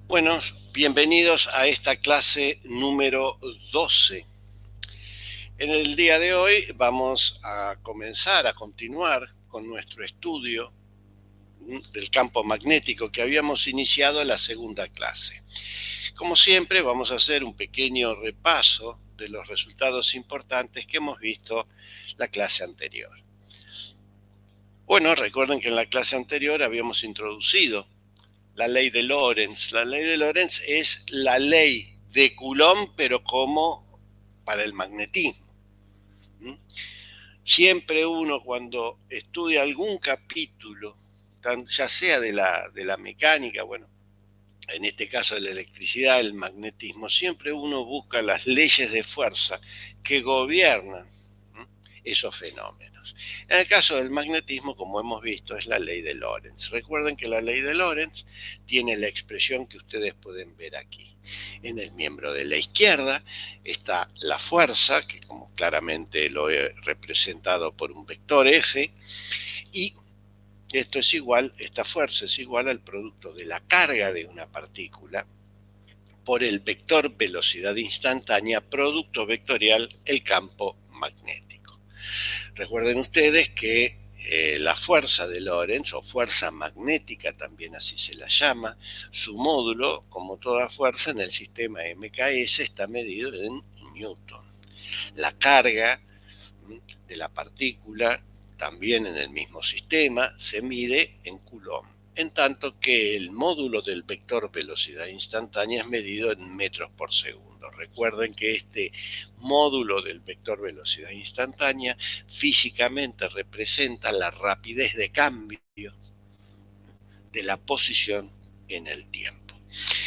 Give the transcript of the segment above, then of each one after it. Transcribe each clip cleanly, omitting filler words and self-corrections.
Bueno, bienvenidos a esta clase número 12. En el día de hoy vamos a continuar con nuestro estudio del campo magnético que habíamos iniciado en la segunda clase. Como siempre, vamos a hacer un pequeño repaso de los resultados importantes que hemos visto la clase anterior. Bueno, recuerden que en la clase anterior habíamos introducido la ley de Lorentz. La ley de Lorentz es la ley de Coulomb, pero como para el magnetismo. Siempre uno cuando estudia algún capítulo, ya sea de la mecánica, bueno, en este caso de la electricidad, el magnetismo, siempre uno busca las leyes de fuerza que gobiernan esos fenómenos. En el caso del magnetismo, como hemos visto, es la ley de Lorentz. Recuerden que la ley de Lorentz tiene la expresión que ustedes pueden ver aquí. En el miembro de la izquierda está la fuerza, que como claramente lo he representado por un vector F, y esta fuerza es igual al producto de la carga de una partícula por el vector velocidad instantánea, producto vectorial, el campo magnético. Recuerden ustedes que la fuerza de Lorentz, o fuerza magnética también así se la llama, su módulo, como toda fuerza en el sistema MKS, está medido en Newton. La carga de la partícula, también en el mismo sistema, se mide en Coulomb, en tanto que el módulo del vector velocidad instantánea es medido en metros por segundo. Recuerden que este módulo del vector velocidad instantánea físicamente representa la rapidez de cambio de la posición en el tiempo.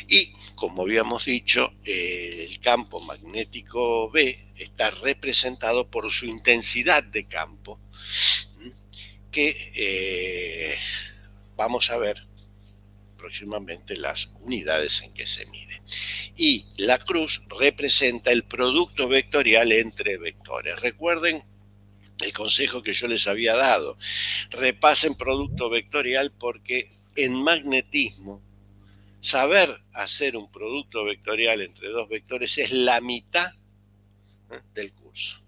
Y como habíamos dicho, el campo magnético B está representado por su intensidad de campo, que vamos a ver próximamente las unidades en que se mide. Y la cruz representa el producto vectorial entre vectores. Recuerden el consejo que yo les había dado. Repasen producto vectorial porque en magnetismo saber hacer un producto vectorial entre dos vectores es la mitad del curso.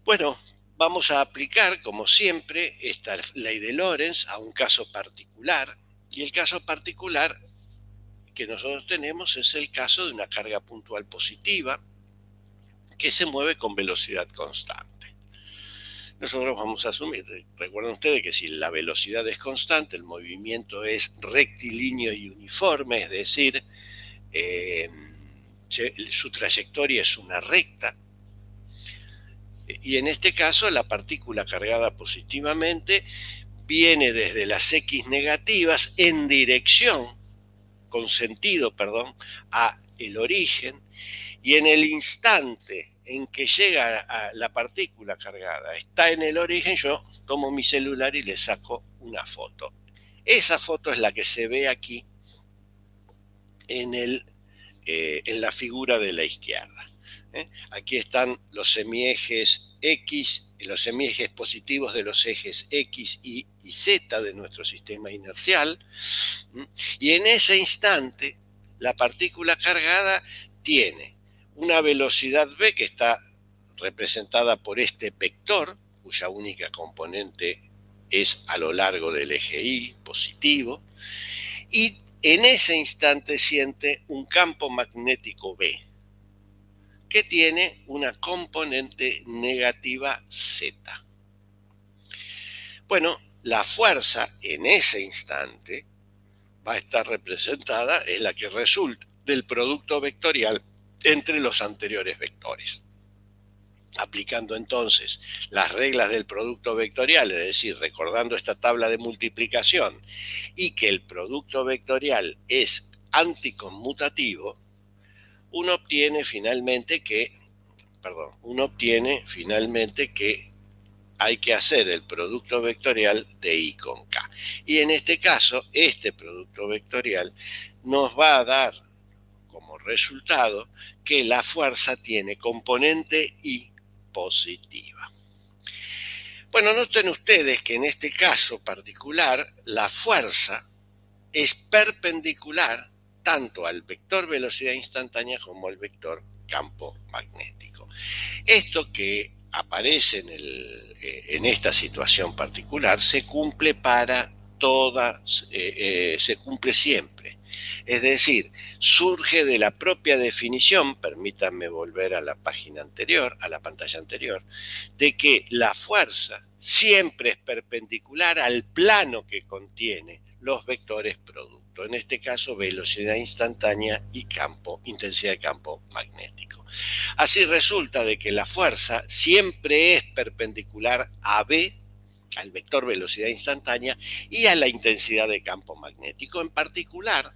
Bueno, vamos a aplicar, como siempre, esta ley de Lorentz a un caso particular. Y el caso particular que nosotros tenemos es el caso de una carga puntual positiva que se mueve con velocidad constante. Nosotros vamos a asumir, recuerden ustedes que si la velocidad es constante, el movimiento es rectilíneo y uniforme, es decir, su trayectoria es una recta, y en este caso la partícula cargada positivamente viene desde las X negativas en dirección, con sentido, perdón, a el origen, y en el instante en que llega a la partícula cargada, está en el origen, yo tomo mi celular y le saco una foto. Esa foto es la que se ve aquí en la figura de la izquierda. Aquí están los semiejes X, los semiejes positivos de los ejes X, Y y Z de nuestro sistema inercial. Y en ese instante, la partícula cargada tiene una velocidad v que está representada por este vector, cuya única componente es a lo largo del eje Y positivo, y en ese instante siente un campo magnético B, que tiene una componente negativa Z. Bueno, la fuerza en ese instante va a estar representada, es la que resulta del producto vectorial entre los anteriores vectores. Aplicando entonces las reglas del producto vectorial, es decir, recordando esta tabla de multiplicación, y que el producto vectorial es anticonmutativo, uno obtiene finalmente que hay que hacer el producto vectorial de I con K. Y en este caso, este producto vectorial nos va a dar como resultado que la fuerza tiene componente I positiva. Bueno, noten ustedes que en este caso particular, la fuerza es perpendicular tanto al vector velocidad instantánea como al vector campo magnético. Esto que aparece en esta situación particular se cumple para todas, se cumple siempre. Es decir, surge de la propia definición, permítanme volver a la página anterior, a la pantalla anterior, de que la fuerza siempre es perpendicular al plano que contiene los vectores producto, en este caso velocidad instantánea y intensidad de campo magnético. Así resulta de que la fuerza siempre es perpendicular a B, al vector velocidad instantánea, y a la intensidad de campo magnético. En particular,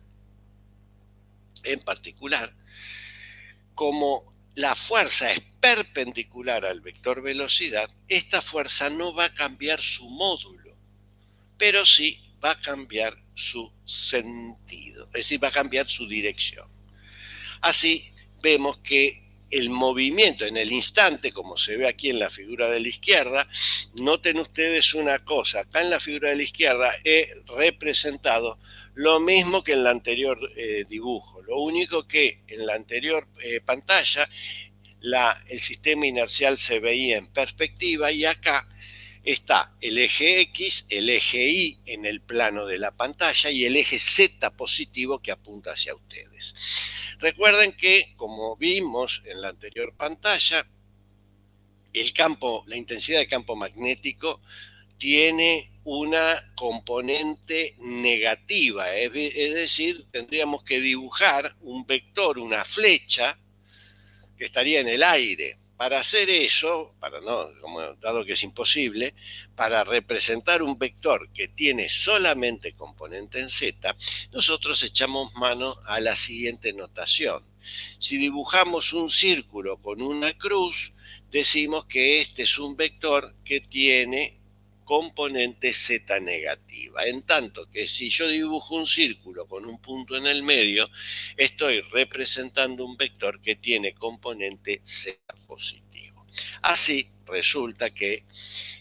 como la fuerza es perpendicular al vector velocidad, esta fuerza no va a cambiar su módulo, pero sí va a cambiar su sentido, es decir, va a cambiar su dirección. Así vemos que el movimiento en el instante, como se ve aquí en la figura de la izquierda, noten ustedes una cosa, acá en la figura de la izquierda he representado lo mismo que en el anterior dibujo, lo único que en la anterior pantalla el sistema inercial se veía en perspectiva y acá está el eje X, el eje Y en el plano de la pantalla y el eje Z positivo que apunta hacia ustedes. Recuerden que, como vimos en la anterior pantalla, la intensidad de campo magnético tiene una componente negativa, es decir, tendríamos que dibujar un vector, una flecha, que estaría en el aire. Para hacer eso, dado que es imposible, para representar un vector que tiene solamente componente en Z, nosotros echamos mano a la siguiente notación. Si dibujamos un círculo con una cruz, decimos que este es un vector que tiene componente Z negativa. En tanto que si yo dibujo un círculo con un punto en el medio, estoy representando un vector que tiene componente Z positivo. Así resulta que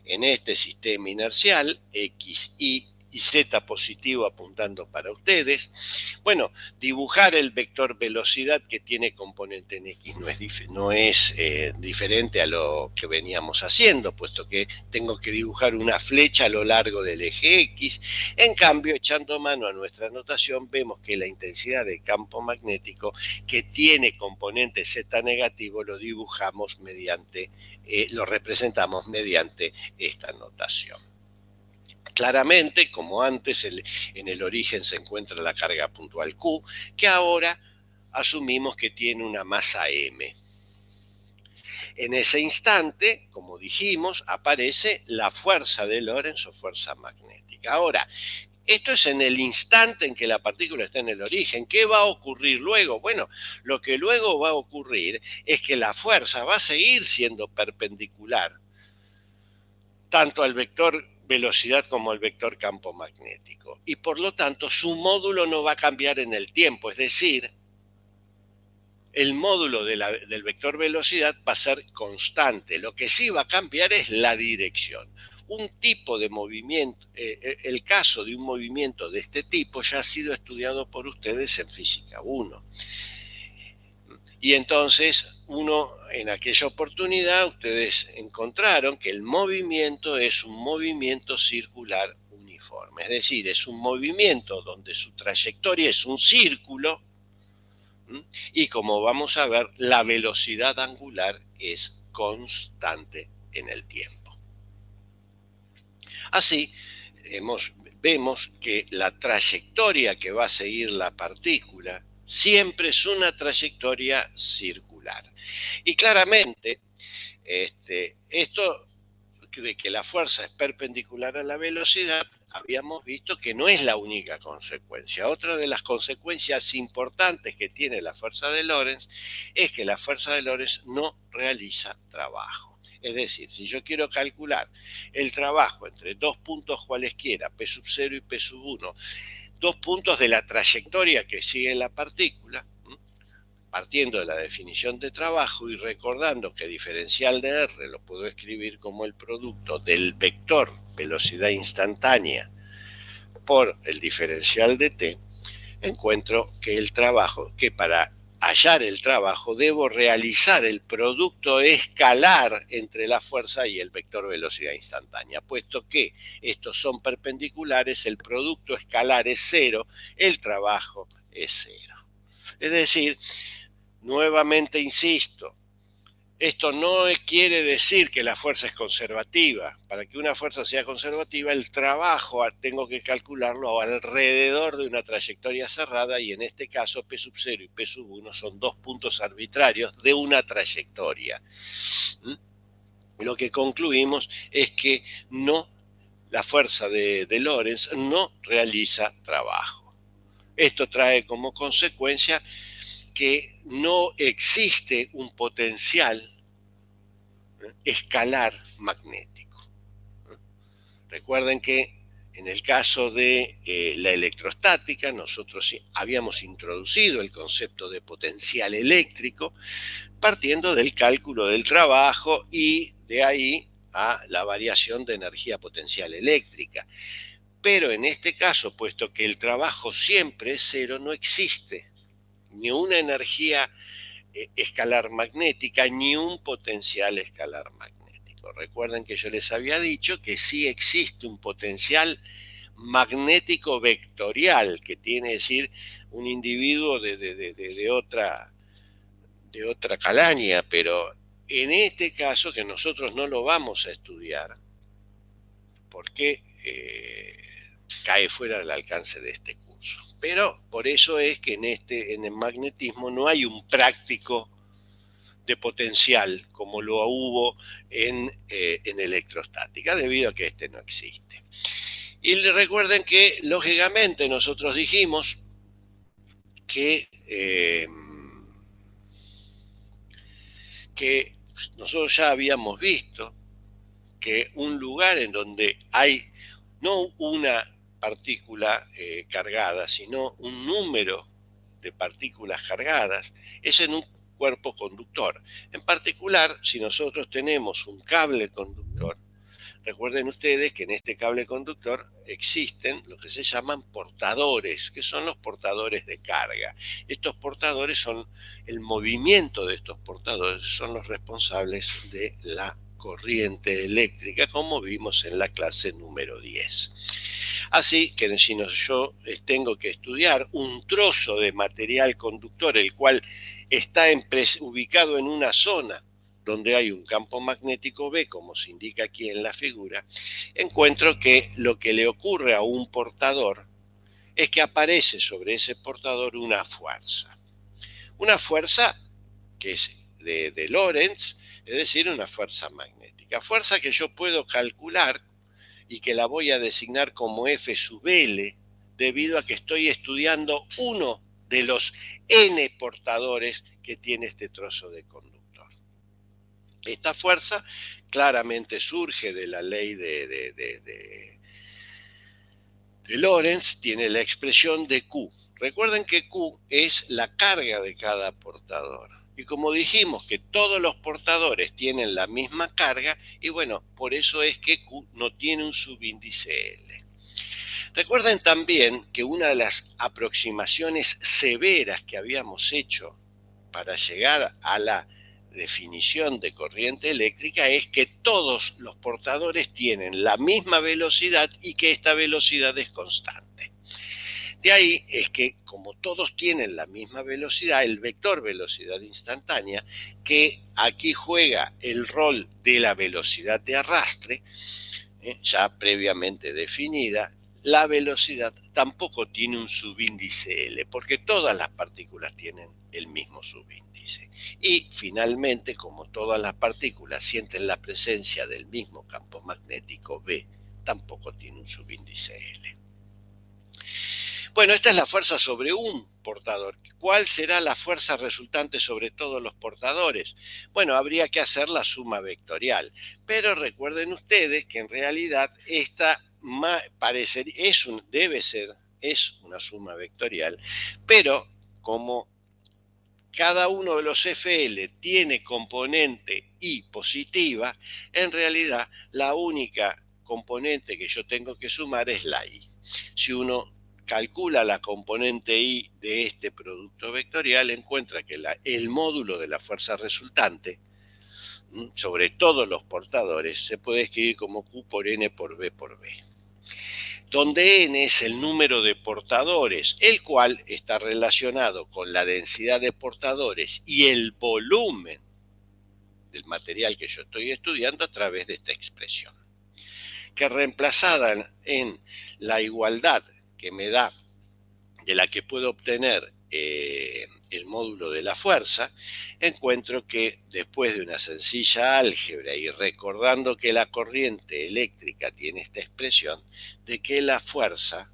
en este sistema inercial, X, Y y Z positivo apuntando para ustedes, bueno, dibujar el vector velocidad que tiene componente en X no es diferente a lo que veníamos haciendo, puesto que tengo que dibujar una flecha a lo largo del eje X. En cambio, echando mano a nuestra notación, vemos que la intensidad de campo magnético que tiene componente Z negativo lo dibujamos lo representamos mediante esta notación. Claramente, como antes, en el origen se encuentra la carga puntual Q, que ahora asumimos que tiene una masa M. En ese instante, como dijimos, aparece la fuerza de Lorentz o fuerza magnética. Ahora, esto es en el instante en que la partícula está en el origen. ¿Qué va a ocurrir luego? Bueno, lo que luego va a ocurrir es que la fuerza va a seguir siendo perpendicular tanto al vector velocidad como al vector campo magnético. Y por lo tanto, su módulo no va a cambiar en el tiempo, es decir, el módulo del vector velocidad va a ser constante. Lo que sí va a cambiar es la dirección. Un tipo de movimiento, el caso de un movimiento de este tipo ya ha sido estudiado por ustedes en Física 1. Y entonces, en aquella oportunidad, ustedes encontraron que el movimiento es un movimiento circular uniforme. Es decir, es un movimiento donde su trayectoria es un círculo y, como vamos a ver, la velocidad angular es constante en el tiempo. Así, vemos que la trayectoria que va a seguir la partícula siempre es una trayectoria circular. Y claramente, esto de que la fuerza es perpendicular a la velocidad, habíamos visto que no es la única consecuencia. Otra de las consecuencias importantes que tiene la fuerza de Lorentz es que la fuerza de Lorentz no realiza trabajo. Es decir, si yo quiero calcular el trabajo entre dos puntos cualesquiera, P sub 0 y P sub 1, dos puntos de la trayectoria que sigue la partícula, partiendo de la definición de trabajo y recordando que diferencial de R lo puedo escribir como el producto del vector velocidad instantánea por el diferencial de T, encuentro que el trabajo, que para hallar el trabajo debo realizar el producto escalar entre la fuerza y el vector velocidad instantánea. Puesto que estos son perpendiculares, el producto escalar es cero, el trabajo es cero. Es decir, nuevamente insisto, esto no quiere decir que la fuerza es conservativa. Para que una fuerza sea conservativa, el trabajo tengo que calcularlo alrededor de una trayectoria cerrada, y en este caso P sub 0 y P sub 1 son dos puntos arbitrarios de una trayectoria. Lo que concluimos es que la fuerza de Lorentz no realiza trabajo. Esto trae como consecuencia que no existe un potencial escalar magnético. Recuerden que en el caso de la electrostática, nosotros habíamos introducido el concepto de potencial eléctrico partiendo del cálculo del trabajo y de ahí a la variación de energía potencial eléctrica. Pero en este caso, puesto que el trabajo siempre es cero, no existe ni una energía escalar magnética ni un potencial escalar magnético. Recuerden que yo les había dicho que sí existe un potencial magnético vectorial, que tiene que decir un individuo de otra calaña, pero en este caso, que nosotros no lo vamos a estudiar porque cae fuera del alcance de este curso. Pero por eso es que en el magnetismo no hay un práctico de potencial como lo hubo en electrostática, debido a que este no existe. Y recuerden que lógicamente nosotros dijimos que nosotros ya habíamos visto que un lugar en donde hay no una partícula cargada, sino un número de partículas cargadas, es en un cuerpo conductor. En particular, si nosotros tenemos un cable conductor, recuerden ustedes que en este cable conductor existen lo que se llaman portadores, que son los portadores de carga. Estos portadores son el movimiento de estos portadores, son los responsables de la corriente eléctrica, como vimos en la clase número 10. Así que si yo tengo que estudiar un trozo de material conductor, el cual está ubicado en una zona donde hay un campo magnético B, como se indica aquí en la figura, encuentro que lo que le ocurre a un portador es que aparece sobre ese portador una fuerza. Una fuerza que es de Lorentz, es decir, una fuerza magnética. Fuerza que yo puedo calcular y que la voy a designar como F sub L, debido a que estoy estudiando uno de los N portadores que tiene este trozo de conductor. Esta fuerza claramente surge de la ley de Lorentz, tiene la expresión de Q. Recuerden que Q es la carga de cada portador. Y como dijimos que todos los portadores tienen la misma carga, y bueno, por eso es que Q no tiene un subíndice L. Recuerden también que una de las aproximaciones severas que habíamos hecho para llegar a la definición de corriente eléctrica es que todos los portadores tienen la misma velocidad y que esta velocidad es constante. De ahí es que, como todos tienen la misma velocidad, el vector velocidad instantánea, que aquí juega el rol de la velocidad de arrastre, ya previamente definida, la velocidad tampoco tiene un subíndice L, porque todas las partículas tienen el mismo subíndice. Y finalmente, como todas las partículas sienten la presencia del mismo campo magnético B, tampoco tiene un subíndice L. Bueno, esta es la fuerza sobre un portador. ¿Cuál será la fuerza resultante sobre todos los portadores? Bueno, habría que hacer la suma vectorial. Pero recuerden ustedes que en realidad esta es una suma vectorial, pero como cada uno de los FL tiene componente I positiva, en realidad la única componente que yo tengo que sumar es la I. si uno calcula la componente I de este producto vectorial, encuentra que el módulo de la fuerza resultante sobre todos los portadores se puede escribir como Q por N por B por B, donde N es el número de portadores, el cual está relacionado con la densidad de portadores y el volumen del material que yo estoy estudiando a través de esta expresión, que reemplazada en la igualdad que me da, de la que puedo obtener el módulo de la fuerza, encuentro que después de una sencilla álgebra y recordando que la corriente eléctrica tiene esta expresión, de que la fuerza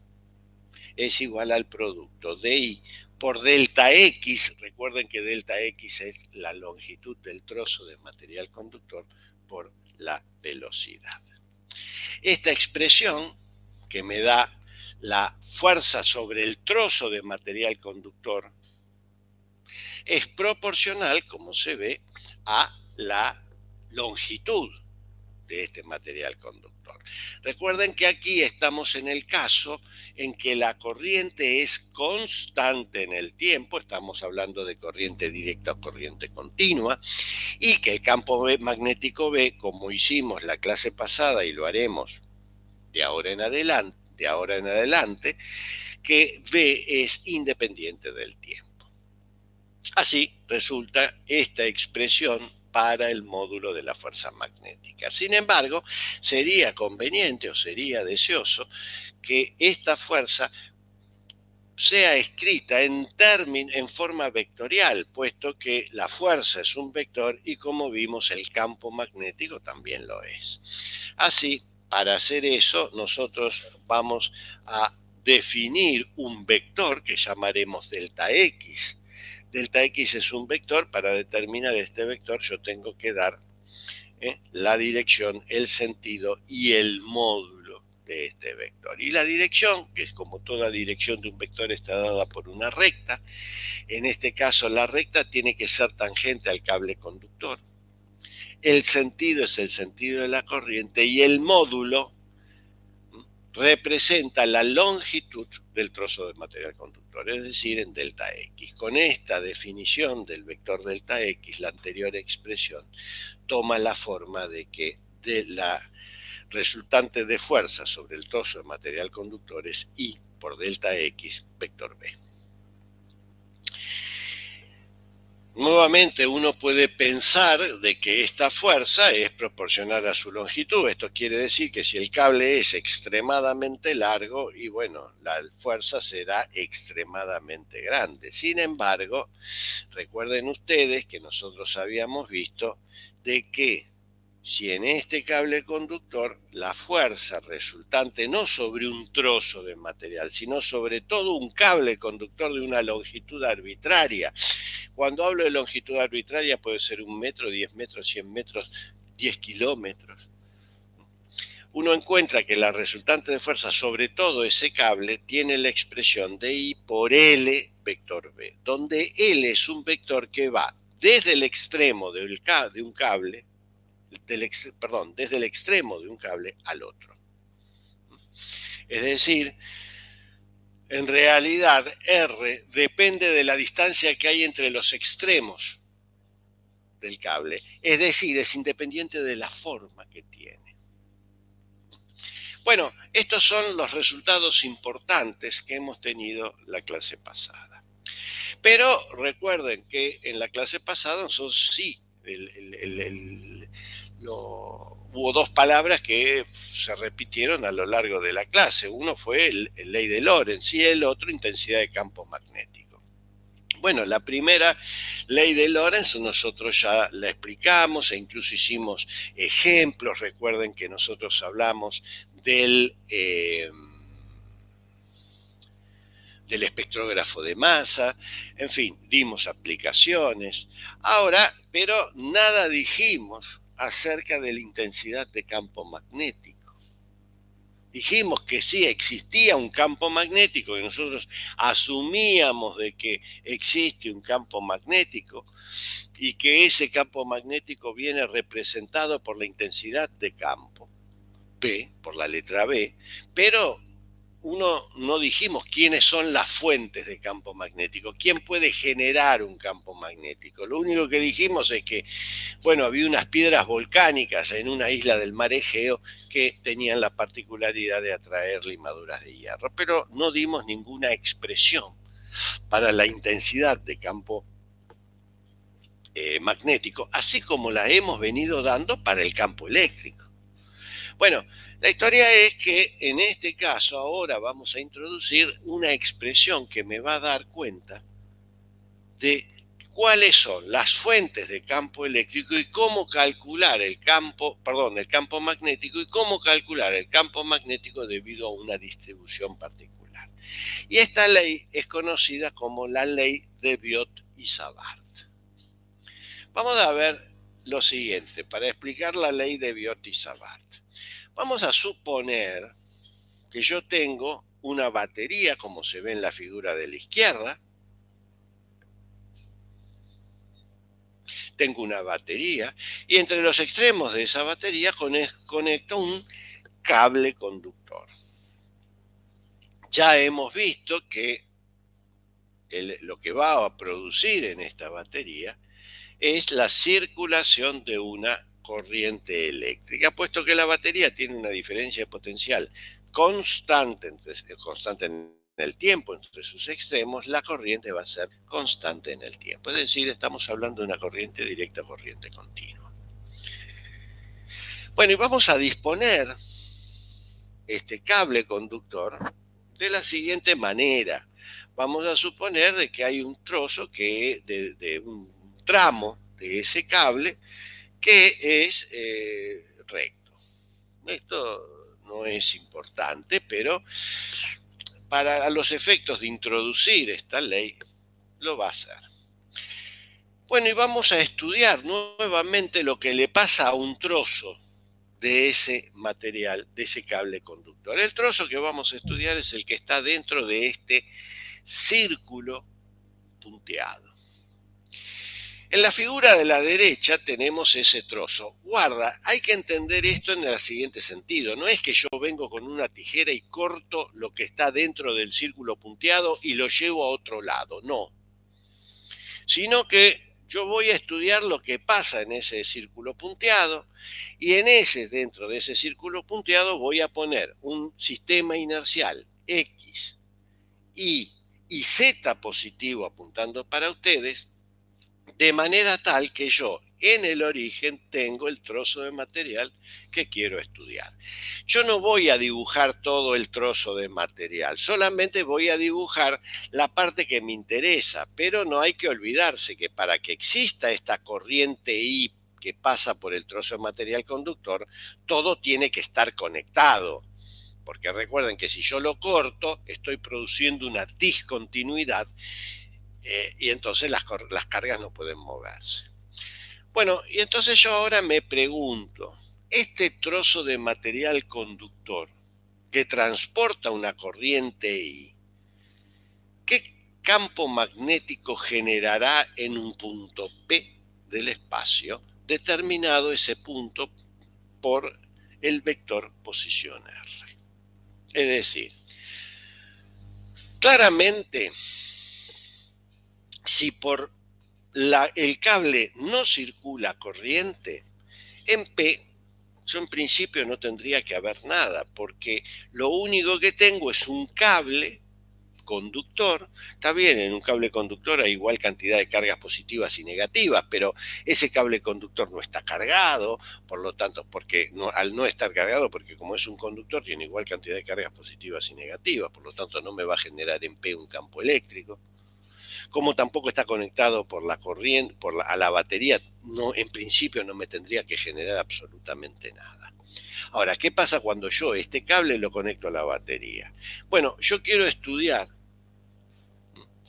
es igual al producto de I por delta X, recuerden que delta X es la longitud del trozo de material conductor por la velocidad. Esta expresión que me da la fuerza sobre el trozo de material conductor es proporcional, como se ve, a la longitud de este material conductor. Recuerden que aquí estamos en el caso en que la corriente es constante en el tiempo, estamos hablando de corriente directa o corriente continua, y que el campo magnético B, como hicimos la clase pasada y lo haremos de ahora en adelante, que B es independiente del tiempo. Así resulta esta expresión para el módulo de la fuerza magnética. Sin embargo, sería conveniente o sería deseoso que esta fuerza sea escrita en forma vectorial, puesto que la fuerza es un vector y, como vimos, el campo magnético también lo es. Así, para hacer eso, nosotros vamos a definir un vector que llamaremos delta X. Delta X es un vector. Para determinar este vector yo tengo que dar la dirección, el sentido y el módulo de este vector. Y la dirección, que es como toda dirección de un vector, está dada por una recta. En este caso la recta tiene que ser tangente al cable conductor. El sentido es el sentido de la corriente y el módulo representa la longitud del trozo de material conductor, es decir, en delta X. Con esta definición del vector delta X, la anterior expresión toma la forma de que de la resultante de fuerza sobre el trozo de material conductor es I por delta X vector B. Nuevamente uno puede pensar de que esta fuerza es proporcional a su longitud. Esto quiere decir que si el cable es extremadamente largo, y bueno, la fuerza será extremadamente grande. Sin embargo, recuerden ustedes que nosotros habíamos visto de que si en este cable conductor la fuerza resultante no sobre un trozo de material, sino sobre todo un cable conductor de una longitud arbitraria. Cuando hablo de longitud arbitraria puede ser 1 metro, 10 metros, 100 metros, 10 kilómetros. Uno encuentra que la resultante de fuerza sobre todo ese cable tiene la expresión de I por L vector B, donde L es un vector que va desde el extremo de un cable, desde el extremo de un cable al otro. Es decir, en realidad R depende de la distancia que hay entre los extremos del cable, es decir, es independiente de la forma que tiene. Bueno, estos son los resultados importantes que hemos tenido la clase pasada. Pero recuerden que en la clase pasada nosotros sí, hubo dos palabras que se repitieron a lo largo de la clase. Uno fue el ley de Lorentz y el otro intensidad de campo magnético. Bueno, la primera ley de Lorentz nosotros ya la explicamos e incluso hicimos ejemplos. Recuerden que nosotros hablamos del espectrógrafo de masa, en fin, dimos aplicaciones. Ahora, pero nada dijimos acerca de la intensidad de campo magnético. Dijimos que sí existía un campo magnético y nosotros asumíamos de que existe un campo magnético y que ese campo magnético viene representado por la intensidad de campo, P, por la letra B, pero no dijimos quiénes son las fuentes de campo magnético, quién puede generar un campo magnético. Lo único que dijimos es que, bueno, había unas piedras volcánicas en una isla del mar Egeo que tenían la particularidad de atraer limaduras de hierro, pero no dimos ninguna expresión para la intensidad de campo magnético, así como la hemos venido dando para el campo eléctrico. Bueno, la historia es que en este caso ahora vamos a introducir una expresión que me va a dar cuenta de cuáles son las fuentes de campo eléctrico y cómo calcular el campo magnético y cómo calcular el campo magnético debido a una distribución particular. Y esta ley es conocida como la ley de Biot y Savart. Vamos a ver lo siguiente para explicar la ley de Biot y Savart. Vamos a suponer que yo tengo una batería, como se ve en la figura de la izquierda. Tengo una batería y entre los extremos de esa batería conecto un cable conductor. Ya hemos visto que lo que va a producir en esta batería es la circulación de una corriente eléctrica, puesto que la batería tiene una diferencia de potencial constante en el tiempo entre sus extremos, la corriente va a ser constante en el tiempo. Es decir, estamos hablando de una corriente directa, corriente continua. Bueno, y vamos a disponer este cable conductor de la siguiente manera. Vamos a suponer de que hay un trozo de un tramo de ese cable que es recto. Esto no es importante, pero para los efectos de introducir esta ley lo va a hacer. Bueno, y vamos a estudiar nuevamente lo que le pasa a un trozo de ese material, de ese cable conductor. El trozo que vamos a estudiar es el que está dentro de este círculo punteado. En la figura de la derecha tenemos ese trozo. Guarda, hay que entender esto en el siguiente sentido. No es que yo vengo con una tijera y corto lo que está dentro del círculo punteado y lo llevo a otro lado. No. Sino que yo voy a estudiar lo que pasa en ese círculo punteado y dentro de ese círculo punteado voy a poner un sistema inercial X, Y y Z positivo apuntando para ustedes, de manera tal que yo en el origen tengo el trozo de material que quiero estudiar. Yo no voy a dibujar todo el trozo de material, solamente voy a dibujar la parte que me interesa, pero no hay que olvidarse que para que exista esta corriente I que pasa por el trozo de material conductor, todo tiene que estar conectado. Porque recuerden que si yo lo corto, estoy produciendo una discontinuidad y entonces las cargas no pueden moverse. Bueno, y entonces yo ahora me pregunto, este trozo de material conductor que transporta una corriente I, ¿qué campo magnético generará en un punto P del espacio, determinado ese punto por el vector posición R? Es decir, claramente, si por el cable no circula corriente, en P yo en principio no tendría que haber nada, porque lo único que tengo es un cable conductor. Está bien, en un cable conductor hay igual cantidad de cargas positivas y negativas, pero ese cable conductor no está cargado, por lo tanto, al no estar cargado, porque como es un conductor, tiene igual cantidad de cargas positivas y negativas, por lo tanto no me va a generar en P un campo eléctrico. Como tampoco está conectado por la corriente, a la batería, no, en principio no me tendría que generar absolutamente nada. Ahora, ¿qué pasa cuando yo este cable lo conecto a la batería? Bueno, yo quiero estudiar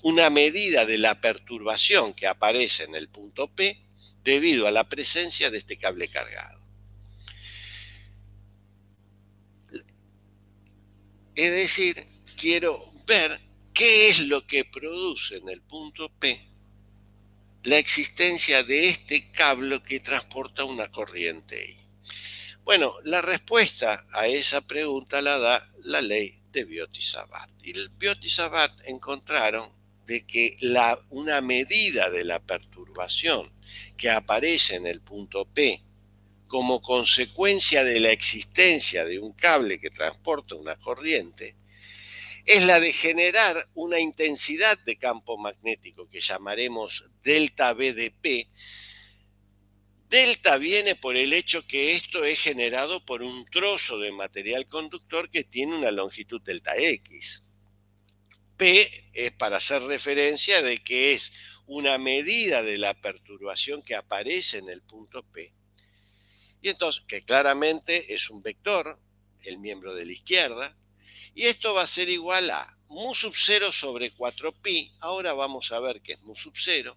una medida de la perturbación que aparece en el punto P debido a la presencia de este cable cargado. Es decir, quiero ver qué es lo que produce en el punto P la existencia de este cable que transporta una corriente I. Bueno, la respuesta a esa pregunta la da la ley de Biot y Sabat. Y el Biot y Sabat encontraron de que una medida de la perturbación que aparece en el punto P como consecuencia de la existencia de un cable que transporta una corriente es la de generar una intensidad de campo magnético que llamaremos delta BDP. Delta viene por el hecho que esto es generado por un trozo de material conductor que tiene una longitud delta X. P es para hacer referencia de que es una medida de la perturbación que aparece en el punto P. Y entonces, que claramente es un vector, el miembro de la izquierda, y esto va a ser igual a mu sub 0 sobre 4pi, ahora vamos a ver qué es mu sub 0,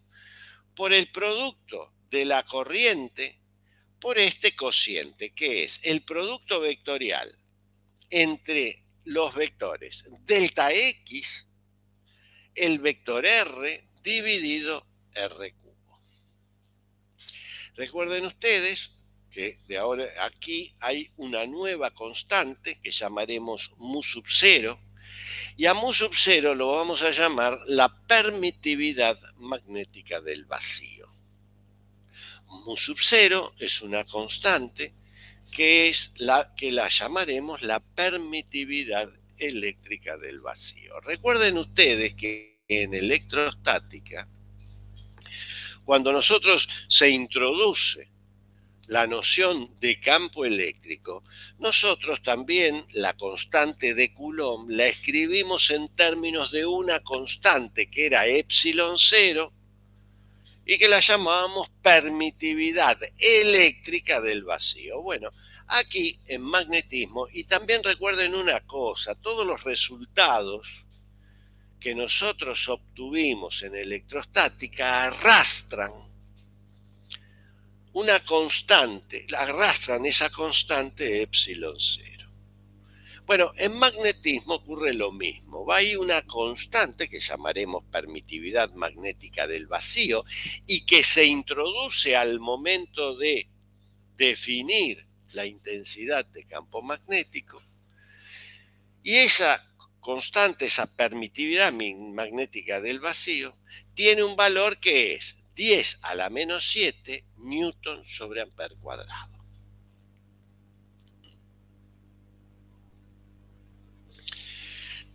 por el producto de la corriente por este cociente, que es el producto vectorial entre los vectores delta X, el vector R dividido R cubo. Recuerden ustedes que de ahora aquí hay una nueva constante que llamaremos mu sub 0, y a mu sub 0 lo vamos a llamar la permitividad magnética del vacío. Mu sub 0 es una constante que la llamaremos la permitividad eléctrica del vacío. Recuerden ustedes que en electrostática, cuando nosotros se introduce la noción de campo eléctrico, nosotros también la constante de Coulomb la escribimos en términos de una constante que era epsilon 0 y que la llamábamos permitividad eléctrica del vacío. Bueno, aquí en magnetismo, y también recuerden una cosa, todos los resultados que nosotros obtuvimos en electrostática arrastran una constante, arrastran esa constante epsilon 0. Bueno, en magnetismo ocurre lo mismo. Va ahí una constante que llamaremos permitividad magnética del vacío y que se introduce al momento de definir la intensidad de campo magnético. Y esa constante, esa permitividad magnética del vacío, tiene un valor que es 10 a la menos 7 newton sobre amper cuadrado.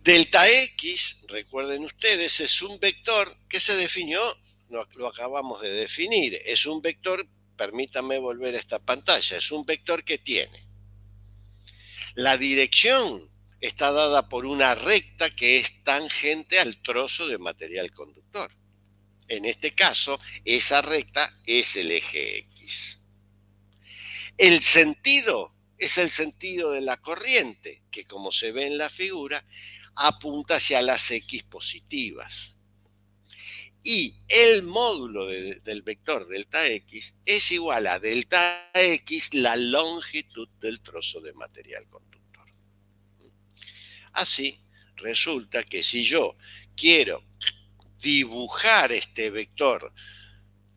Delta X, recuerden ustedes, es un vector que se definió, lo acabamos de definir, es un vector, permítanme volver a esta pantalla, es un vector que tiene la dirección está dada por una recta que es tangente al trozo de material conductor. En este caso, esa recta es el eje X. El sentido es el sentido de la corriente, que como se ve en la figura, apunta hacia las X positivas. Y el módulo del vector delta X es igual a delta X, la longitud del trozo de material conductor. Así, resulta que si yo quiero dibujar este vector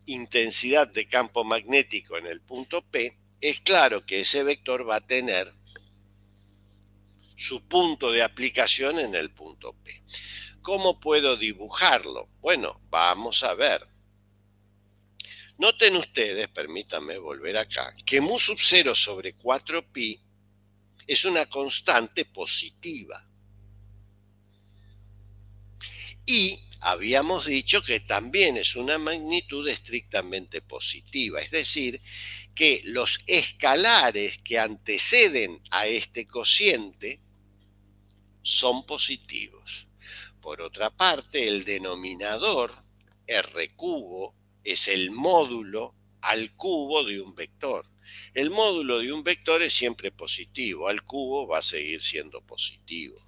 intensidad de campo magnético en el punto P, es claro que ese vector va a tener su punto de aplicación en el punto P. ¿Cómo puedo dibujarlo? Bueno, vamos a ver. Noten ustedes, permítanme volver acá, que mu sub 0 sobre 4pi es una constante positiva. Y habíamos dicho que también es una magnitud estrictamente positiva, es decir, que los escalares que anteceden a este cociente son positivos. Por otra parte, el denominador R cubo es el módulo al cubo de un vector. El módulo de un vector es siempre positivo, al cubo va a seguir siendo positivo.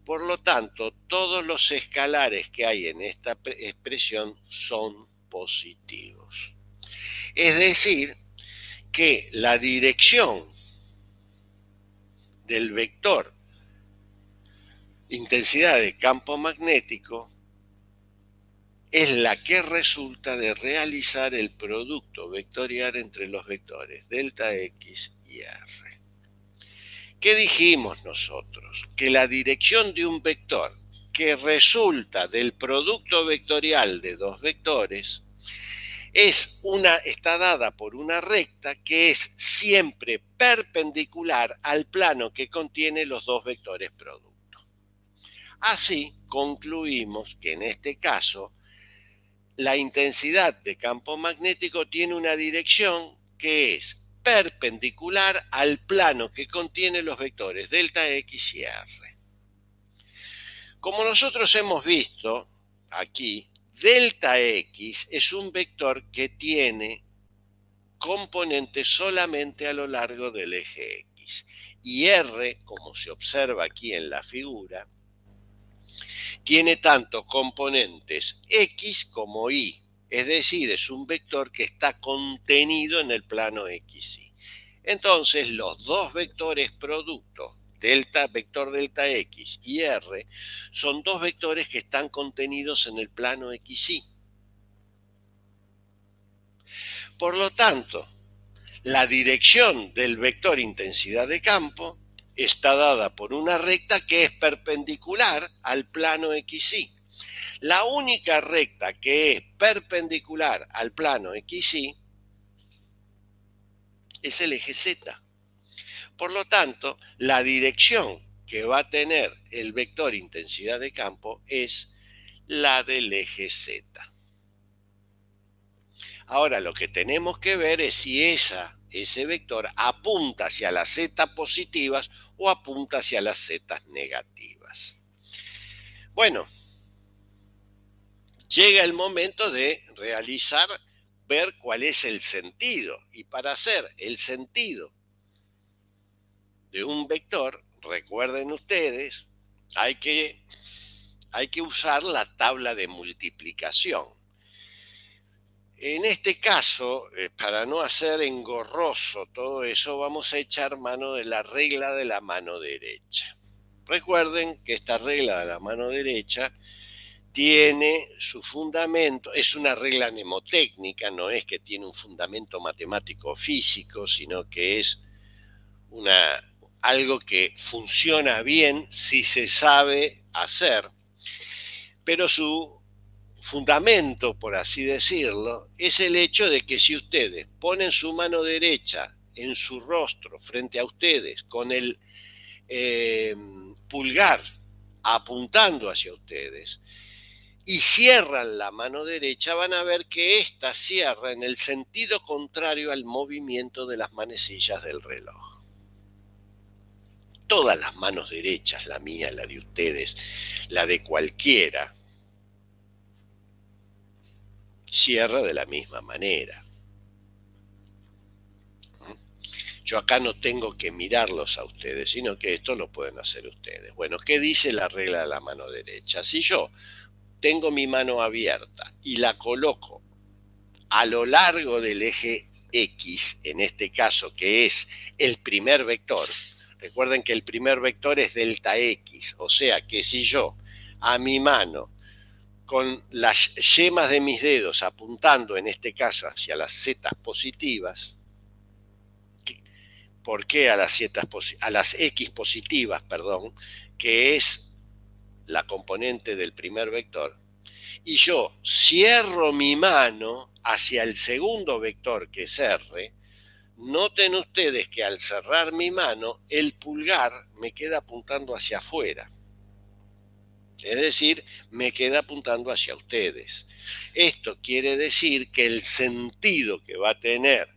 Por lo tanto, todos los escalares que hay en esta expresión son positivos. Es decir, que la dirección del vector intensidad de campo magnético es la que resulta de realizar el producto vectorial entre los vectores delta X y R. ¿Qué dijimos nosotros? Que la dirección de un vector que resulta del producto vectorial de dos vectores está dada por una recta que es siempre perpendicular al plano que contiene los dos vectores producto. Así concluimos que en este caso la intensidad de campo magnético tiene una dirección que es perpendicular al plano que contiene los vectores delta X y R. Como nosotros hemos visto aquí, delta X es un vector que tiene componentes solamente a lo largo del eje X. Y R, como se observa aquí en la figura, tiene tanto componentes X como Y. Es decir, es un vector que está contenido en el plano XY. Entonces, los dos vectores producto, vector delta X y R, son dos vectores que están contenidos en el plano XY. Por lo tanto, la dirección del vector intensidad de campo está dada por una recta que es perpendicular al plano XY. La única recta que es perpendicular al plano XY es el eje Z. Por lo tanto, la dirección que va a tener el vector intensidad de campo es la del eje Z. Ahora lo que tenemos que ver es si ese vector apunta hacia las Z positivas o apunta hacia las Z negativas. Bueno, llega el momento de ver cuál es el sentido. Y para hacer el sentido de un vector, recuerden ustedes, hay que usar la tabla de multiplicación. En este caso, para no hacer engorroso todo eso, vamos a echar mano de la regla de la mano derecha. Recuerden que esta regla de la mano derecha tiene su fundamento, es una regla mnemotécnica, no es que tiene un fundamento matemático físico, sino que es algo que funciona bien si se sabe hacer, pero su fundamento, por así decirlo, es el hecho de que si ustedes ponen su mano derecha en su rostro frente a ustedes con el pulgar apuntando hacia ustedes y cierran la mano derecha, van a ver que ésta cierra en el sentido contrario al movimiento de las manecillas del reloj. Todas las manos derechas, la mía, la de ustedes, la de cualquiera, cierra de la misma manera. Yo acá no tengo que mirarlos a ustedes, sino que esto lo pueden hacer ustedes. Bueno, ¿qué dice la regla de la mano derecha? Si yo tengo mi mano abierta y la coloco a lo largo del eje X, en este caso, que es el primer vector, recuerden que el primer vector es delta X, o sea que si yo a mi mano con las yemas de mis dedos apuntando en este caso hacia las Z positivas, ¿por qué a las X positivas, perdón, que es la componente del primer vector? Y yo cierro mi mano hacia el segundo vector, que es R. Noten ustedes que al cerrar mi mano, el pulgar me queda apuntando hacia afuera. Es decir, me queda apuntando hacia ustedes. Esto quiere decir que el sentido que va a tener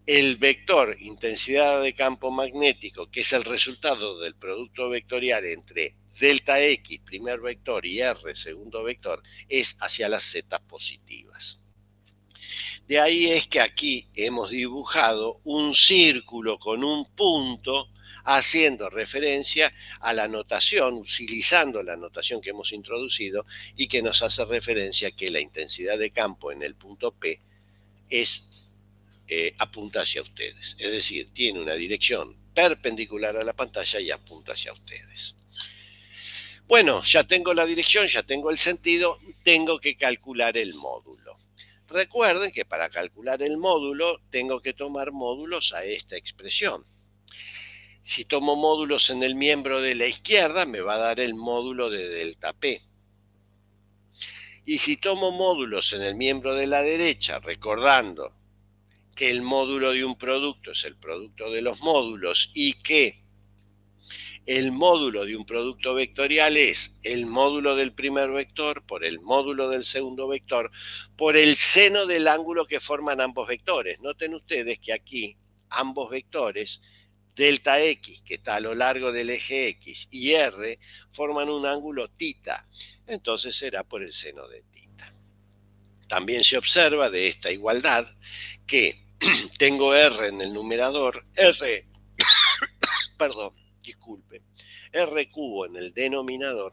el vector intensidad de campo magnético, que es el resultado del producto vectorial entre delta X, primer vector, y R, segundo vector, es hacia las Z positivas. De ahí es que aquí hemos dibujado un círculo con un punto haciendo referencia a la notación, utilizando la notación que hemos introducido y que nos hace referencia que la intensidad de campo en el punto P apunta hacia ustedes. Es decir, tiene una dirección perpendicular a la pantalla y apunta hacia ustedes. Bueno, ya tengo la dirección, ya tengo el sentido, tengo que calcular el módulo. Recuerden que para calcular el módulo tengo que tomar módulos a esta expresión. Si tomo módulos en el miembro de la izquierda, me va a dar el módulo de delta P. Y si tomo módulos en el miembro de la derecha, recordando que el módulo de un producto es el producto de los módulos y que el módulo de un producto vectorial es el módulo del primer vector por el módulo del segundo vector por el seno del ángulo que forman ambos vectores. Noten ustedes que aquí ambos vectores, delta X, que está a lo largo del eje X, y R, forman un ángulo θ. Entonces será por el seno de θ. También se observa de esta igualdad que tengo R en el numerador, R cubo en el denominador,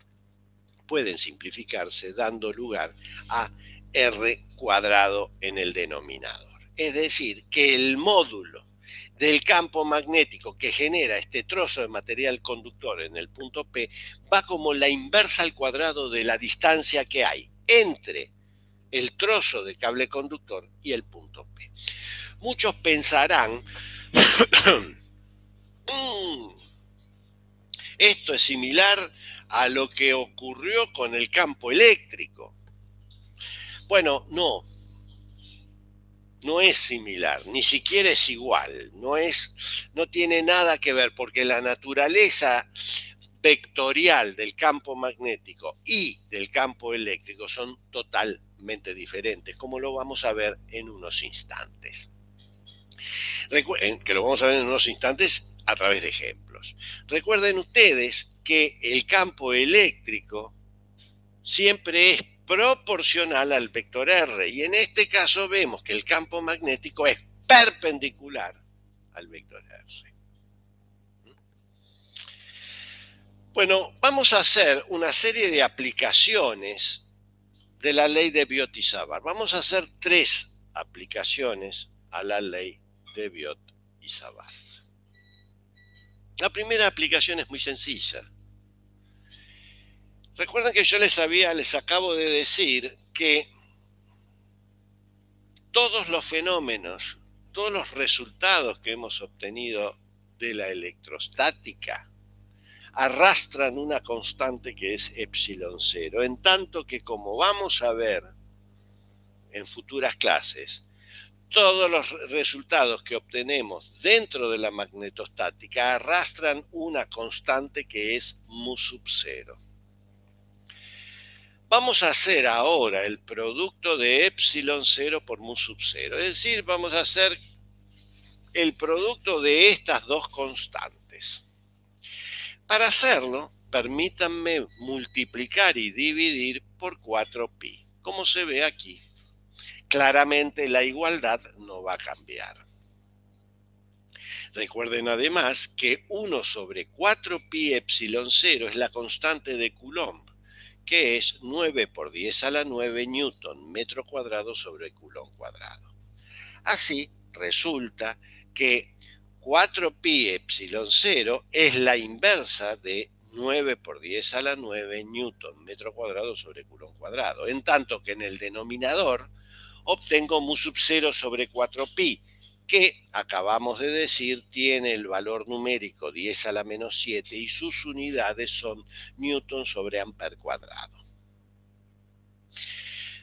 pueden simplificarse dando lugar a R cuadrado en el denominador. Es decir, que el módulo del campo magnético que genera este trozo de material conductor en el punto P va como la inversa al cuadrado de la distancia que hay entre el trozo de cable conductor y el punto P. Muchos pensarán, esto es similar a lo que ocurrió con el campo eléctrico. Bueno, no es similar, ni siquiera es igual, no tiene nada que ver, porque la naturaleza vectorial del campo magnético y del campo eléctrico son totalmente diferentes, como lo vamos a ver en unos instantes. Recuerden que lo vamos a ver en unos instantes a través de ejemplos. Recuerden ustedes que el campo eléctrico siempre es proporcional al vector R, y en este caso vemos que el campo magnético es perpendicular al vector R. Bueno, vamos a hacer una serie de aplicaciones de la ley de Biot y Savart. Vamos a hacer 3 aplicaciones a la ley de Biot y Savart. La primera aplicación es muy sencilla. Recuerden que yo les acabo de decir que todos los fenómenos, todos los resultados que hemos obtenido de la electrostática arrastran una constante que es epsilon cero, en tanto que, como vamos a ver en futuras clases, todos los resultados que obtenemos dentro de la magnetostática arrastran una constante que es mu sub cero. Vamos a hacer ahora el producto de epsilon cero por mu sub cero, es decir, vamos a hacer el producto de estas dos constantes. Para hacerlo, permítanme multiplicar y dividir por 4pi, como se ve aquí. Claramente la igualdad no va a cambiar. Recuerden además que 1 sobre 4pi epsilon cero es la constante de Coulomb, que es 9 por 10 a la 9 newton metro cuadrado sobre Coulomb cuadrado. Así resulta que 4pi epsilon cero es la inversa de 9 por 10 a la 9 newton metro cuadrado sobre Coulomb cuadrado, en tanto que en el denominador obtengo mu sub 0 sobre 4pi, que acabamos de decir tiene el valor numérico 10 a la menos 7 y sus unidades son newton sobre amper cuadrado.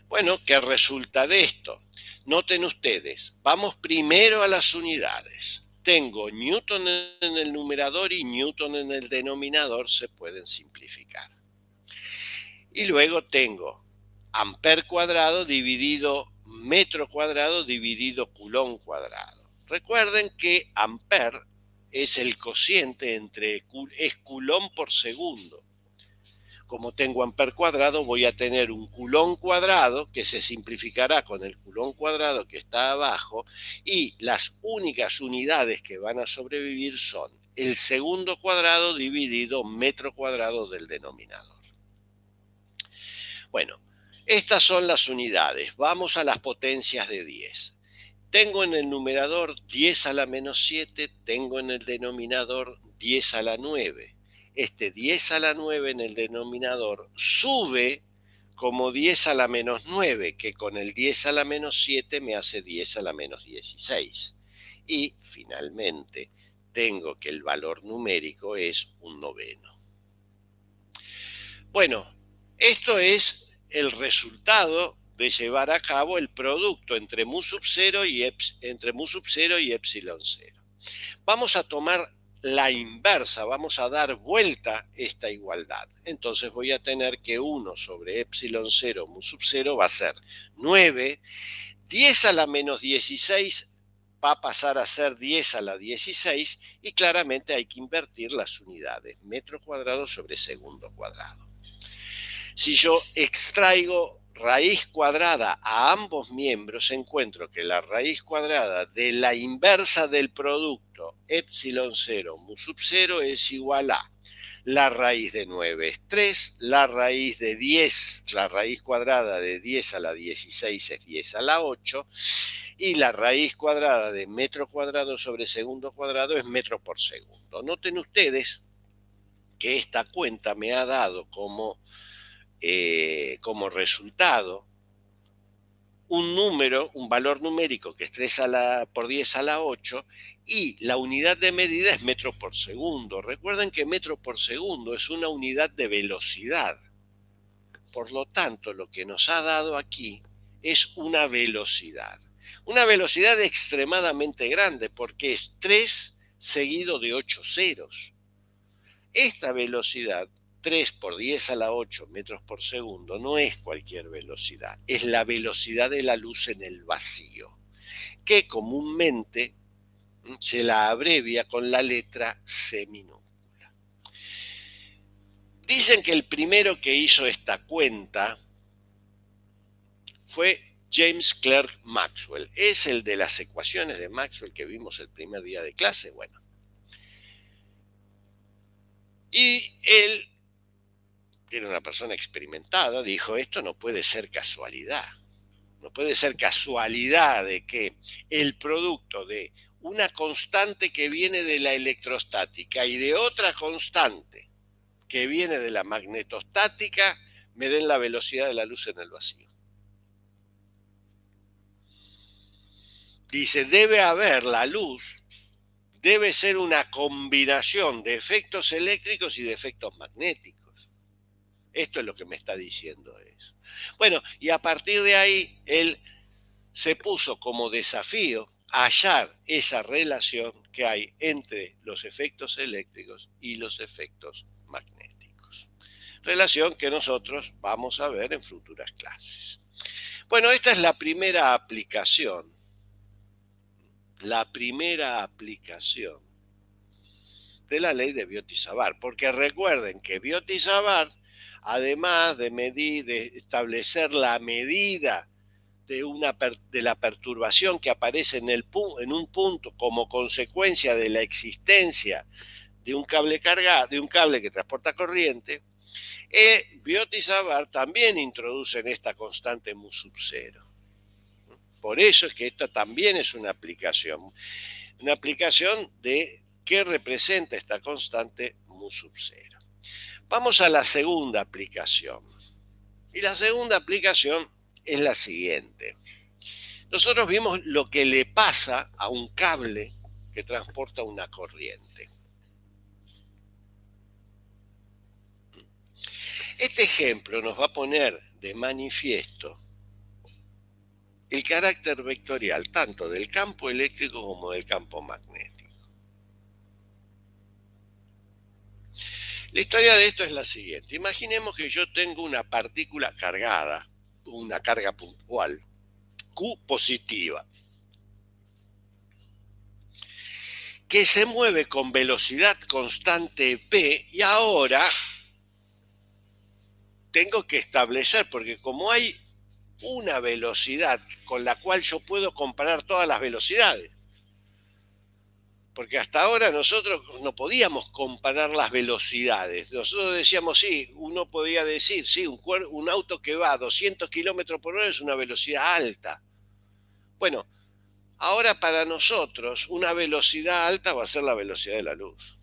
Bueno, ¿qué resulta de esto? Noten ustedes, vamos primero a las unidades. Tengo newton en el numerador y newton en el denominador, se pueden simplificar. Y luego tengo amper cuadrado dividido metro cuadrado dividido Coulomb cuadrado. Recuerden que amper es el cociente es Coulomb por segundo. Como tengo amper cuadrado, voy a tener un Coulomb cuadrado que se simplificará con el Coulomb cuadrado que está abajo, y las únicas unidades que van a sobrevivir son el segundo cuadrado dividido metro cuadrado del denominador. Bueno, estas son las unidades. Vamos a las potencias de 10. Tengo en el numerador 10 a la menos 7, tengo en el denominador 10 a la 9. Este 10 a la 9 en el denominador sube como 10 a la menos 9, que con el 10 a la menos 7 me hace 10 a la menos 16. Y finalmente tengo que el valor numérico es 1/9. Bueno, esto es el resultado de llevar a cabo el producto entre mu sub 0 y, epsilon 0. Vamos a tomar la inversa, vamos a dar vuelta esta igualdad. Entonces voy a tener que 1 sobre epsilon 0 mu sub 0 va a ser 9, 10 a la menos 16 va a pasar a ser 10 a la 16 y claramente hay que invertir las unidades, metro cuadrado sobre segundo cuadrado. Si yo extraigo raíz cuadrada a ambos miembros, encuentro que la raíz cuadrada de la inversa del producto epsilon 0 mu sub 0 es igual a la raíz de 9 es 3, la raíz de 10, la raíz cuadrada de 10 a la 16 es 10 a la 8, y la raíz cuadrada de metro cuadrado sobre segundo cuadrado es metro por segundo. Noten ustedes que esta cuenta me ha dado como resultado un número, un valor numérico que es 3 por 10 a la 8 y la unidad de medida es metro por segundo. Recuerden que metro por segundo es una unidad de velocidad. Por lo tanto, lo que nos ha dado aquí es una velocidad. Una velocidad extremadamente grande porque es 3 seguido de 8 ceros. Esta velocidad 3 por 10 a la 8 metros por segundo no es cualquier velocidad, es la velocidad de la luz en el vacío, que comúnmente se la abrevia con la letra C minúscula. Dicen que el primero que hizo esta cuenta fue James Clerk Maxwell. Es el de las ecuaciones de Maxwell que vimos el primer día de clase. Bueno. Y él, que era una persona experimentada, dijo, esto no puede ser casualidad. No puede ser casualidad de que el producto de una constante que viene de la electrostática y de otra constante que viene de la magnetostática me den la velocidad de la luz en el vacío. Dice, debe haber la luz, debe ser una combinación de efectos eléctricos y de efectos magnéticos. Esto es lo que me está diciendo eso. Bueno, y a partir de ahí, él se puso como desafío hallar esa relación que hay entre los efectos eléctricos y los efectos magnéticos. Relación que nosotros vamos a ver en futuras clases. Bueno, esta es la primera aplicación. La primera aplicación de la ley de Biot-Savart, porque recuerden que Biot-Savart, además de establecer la medida de la perturbación que aparece en un punto como consecuencia de la existencia de un cable cargado, de un cable que transporta corriente, Biot-Savart también introduce en esta constante mu sub 0. Por eso es que esta también es una aplicación de qué representa esta constante mu sub 0. Vamos a la segunda aplicación. Y la segunda aplicación es la siguiente. Nosotros vimos lo que le pasa a un cable que transporta una corriente. Este ejemplo nos va a poner de manifiesto el carácter vectorial tanto del campo eléctrico como del campo magnético. La historia de esto es la siguiente. Imaginemos que yo tengo una partícula cargada, una carga puntual, Q positiva, que se mueve con velocidad constante P y ahora tengo que establecer, porque como hay una velocidad con la cual yo puedo comparar todas las velocidades, porque hasta ahora nosotros no podíamos comparar las velocidades. Nosotros decíamos, sí, uno podía decir, sí, un auto que va a 200 kilómetros por hora es una velocidad alta. Bueno, ahora para nosotros una velocidad alta va a ser la velocidad de la luz.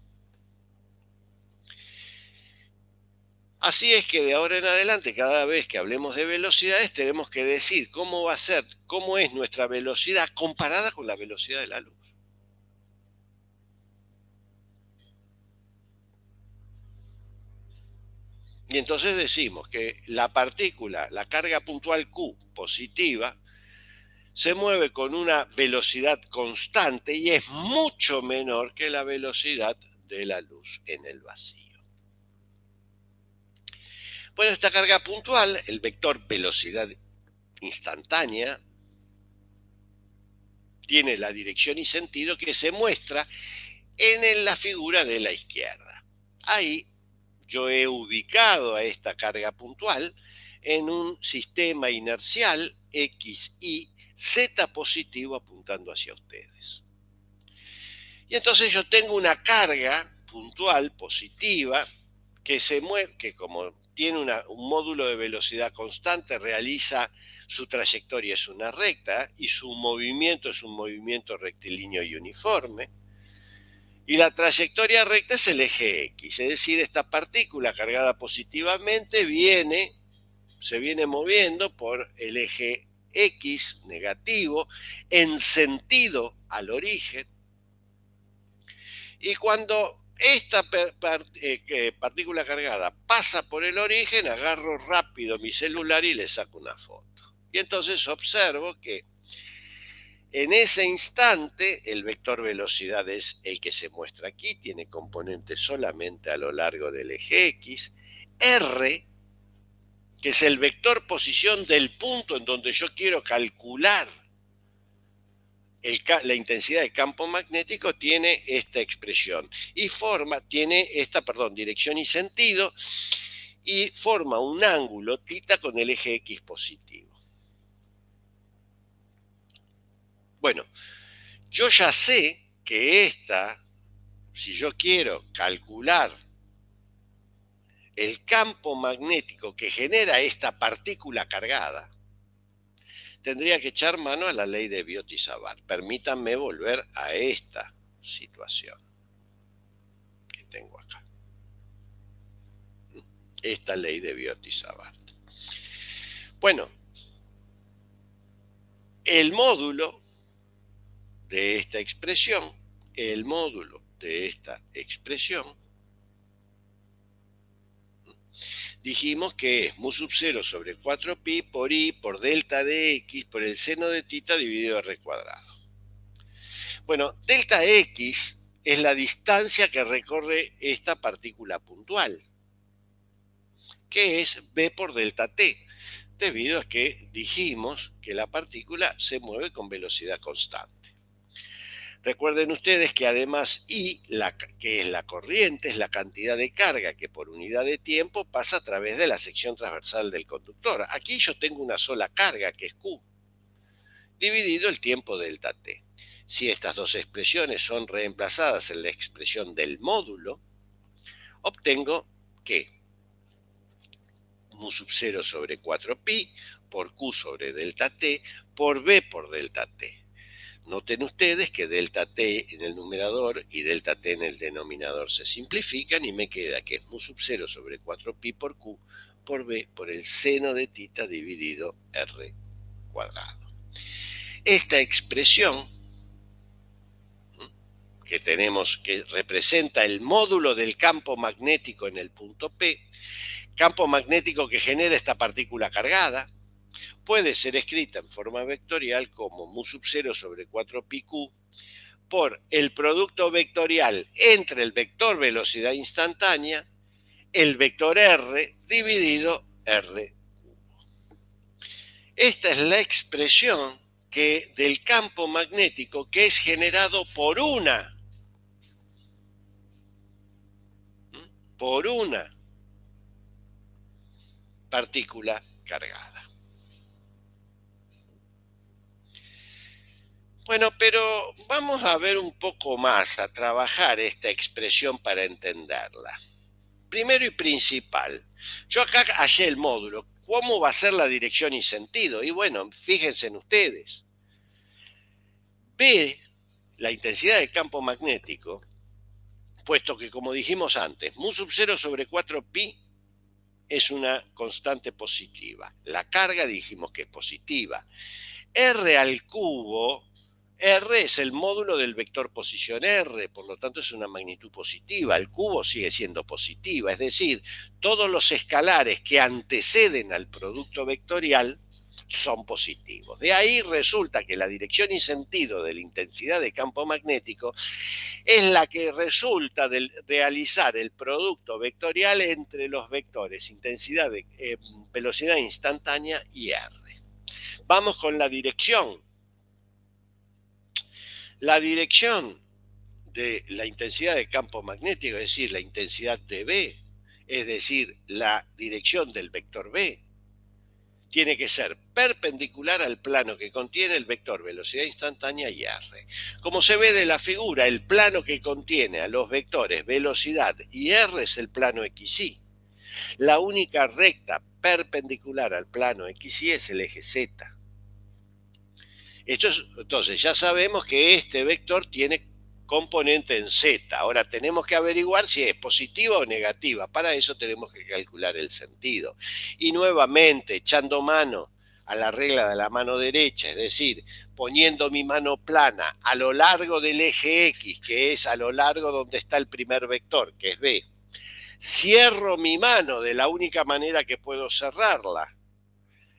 Así es que de ahora en adelante, cada vez que hablemos de velocidades, tenemos que decir cómo va a ser, cómo es nuestra velocidad comparada con la velocidad de la luz. Y entonces decimos que la partícula, la carga puntual Q positiva, se mueve con una velocidad constante y es mucho menor que la velocidad de la luz en el vacío. Bueno, esta carga puntual, el vector velocidad instantánea, tiene la dirección y sentido que se muestra en la figura de la izquierda. Ahí yo he ubicado a esta carga puntual en un sistema inercial X, Y, Z positivo apuntando hacia ustedes. Y entonces yo tengo una carga puntual positiva que se mueve, que como tiene un módulo de velocidad constante, realiza su trayectoria es una recta y su movimiento es un movimiento rectilíneo y uniforme. Y la trayectoria recta es el eje X, es decir, esta partícula cargada positivamente se viene moviendo por el eje X negativo en sentido al origen. Y cuando esta partícula cargada pasa por el origen, agarro rápido mi celular y le saco una foto. Y entonces observo que en ese instante el vector velocidad es el que se muestra aquí, tiene componentes solamente a lo largo del eje X. R, que es el vector posición del punto en donde yo quiero calcular la intensidad del campo magnético, tiene esta expresión y tiene esta, dirección y sentido, y forma un ángulo θ con el eje X positivo. Bueno, yo ya sé que si yo quiero calcular el campo magnético que genera esta partícula cargada, tendría que echar mano a la ley de Biot-Savart. Permítanme volver a esta situación que tengo acá. Esta ley de Biot-Savart. Bueno, el módulo de esta expresión, dijimos que es mu sub 0 sobre 4pi por i por delta de x por el seno de θ dividido r cuadrado. Bueno, delta x es la distancia que recorre esta partícula puntual, que es b por delta t, debido a que dijimos que la partícula se mueve con velocidad constante. Recuerden ustedes que además I, que es la corriente, es la cantidad de carga que por unidad de tiempo pasa a través de la sección transversal del conductor. Aquí yo tengo una sola carga, que es Q, dividido el tiempo delta T. Si estas dos expresiones son reemplazadas en la expresión del módulo, obtengo que mu sub 0 sobre 4pi por Q sobre delta T por B por delta T. Noten ustedes que delta t en el numerador y delta t en el denominador se simplifican y me queda que es mu sub 0 sobre 4pi por q por b por el seno de θ dividido r cuadrado. Esta expresión que tenemos, que representa el módulo del campo magnético en el punto P, campo magnético que genera esta partícula cargada, puede ser escrita en forma vectorial como mu sub 0 sobre 4pi-q por el producto vectorial entre el vector velocidad instantánea, el vector r dividido r. Esta es la expresión del campo magnético que es generado por una partícula cargada. Bueno, pero vamos a ver un poco más, a trabajar esta expresión para entenderla. Primero y principal, yo acá hallé el módulo. ¿Cómo va a ser la dirección y sentido? Y bueno, fíjense en ustedes. B, la intensidad del campo magnético, puesto que, como dijimos antes, mu sub 0 sobre 4pi es una constante positiva. La carga dijimos que es positiva. R al cubo R es el módulo del vector posición R, por lo tanto es una magnitud positiva. El cubo sigue siendo positiva, es decir, todos los escalares que anteceden al producto vectorial son positivos. De ahí resulta que la dirección y sentido de la intensidad de campo magnético es la que resulta de realizar el producto vectorial entre los vectores intensidad de velocidad instantánea y R. Vamos con la dirección. La dirección de la intensidad de campo magnético, es decir, la intensidad de B, es decir, la dirección del vector B, tiene que ser perpendicular al plano que contiene el vector velocidad instantánea y R. Como se ve de la figura, el plano que contiene a los vectores velocidad y R es el plano XY. La única recta perpendicular al plano XY es el eje Z. Entonces ya sabemos que este vector tiene componente en Z. Ahora tenemos que averiguar si es positiva o negativa. Para eso tenemos que calcular el sentido. Y nuevamente, echando mano a la regla de la mano derecha, es decir, poniendo mi mano plana a lo largo del eje X, que es a lo largo donde está el primer vector, que es B, cierro mi mano de la única manera que puedo cerrarla.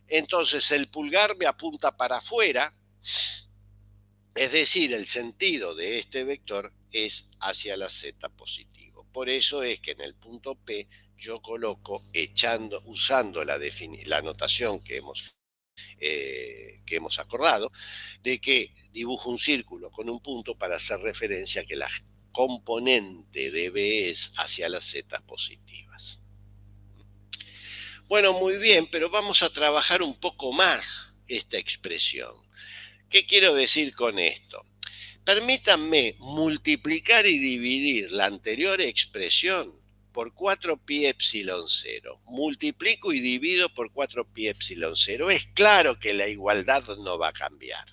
Entonces el pulgar me apunta para afuera, es decir, el sentido de este vector es hacia la z positivo. Por eso es que en el punto P yo coloco, usando la notación que hemos acordado, de que dibujo un círculo con un punto para hacer referencia a que la componente de B es hacia las z positivas. Bueno, muy bien, pero vamos a trabajar un poco más esta expresión. ¿Qué quiero decir con esto? Permítanme multiplicar y dividir la anterior expresión por 4pi epsilon 0. Multiplico y divido por 4pi epsilon 0. Es claro que la igualdad no va a cambiar.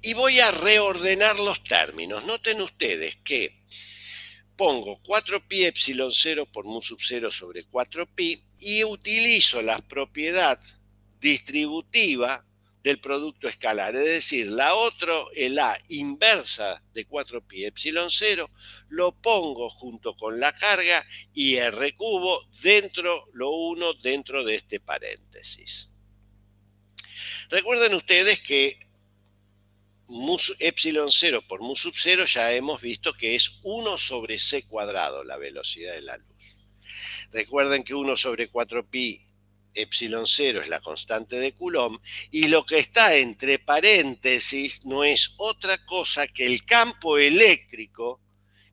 Y voy a reordenar los términos. Noten ustedes que pongo 4pi epsilon 0 por mu sub 0 sobre 4pi y utilizo la propiedad distributiva del producto escalar, es decir, el A inversa de 4pi epsilon 0 lo pongo junto con la carga y R cubo dentro de este paréntesis. Recuerden ustedes que mu epsilon 0 por mu sub 0 ya hemos visto que es 1 sobre c cuadrado la velocidad de la luz. Recuerden que 1 sobre 4pi epsilon 0 es la constante de Coulomb y lo que está entre paréntesis no es otra cosa que el campo eléctrico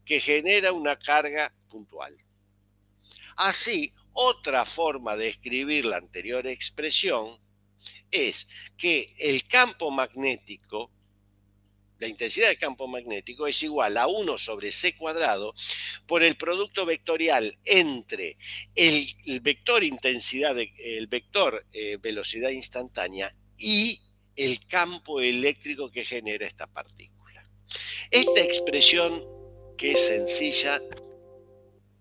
que genera una carga puntual. Así, otra forma de escribir la anterior expresión es que el campo magnético, la intensidad del campo magnético es igual a 1 sobre c cuadrado por el producto vectorial entre el vector intensidad, el vector velocidad instantánea y el campo eléctrico que genera esta partícula. Esta expresión, que es sencilla,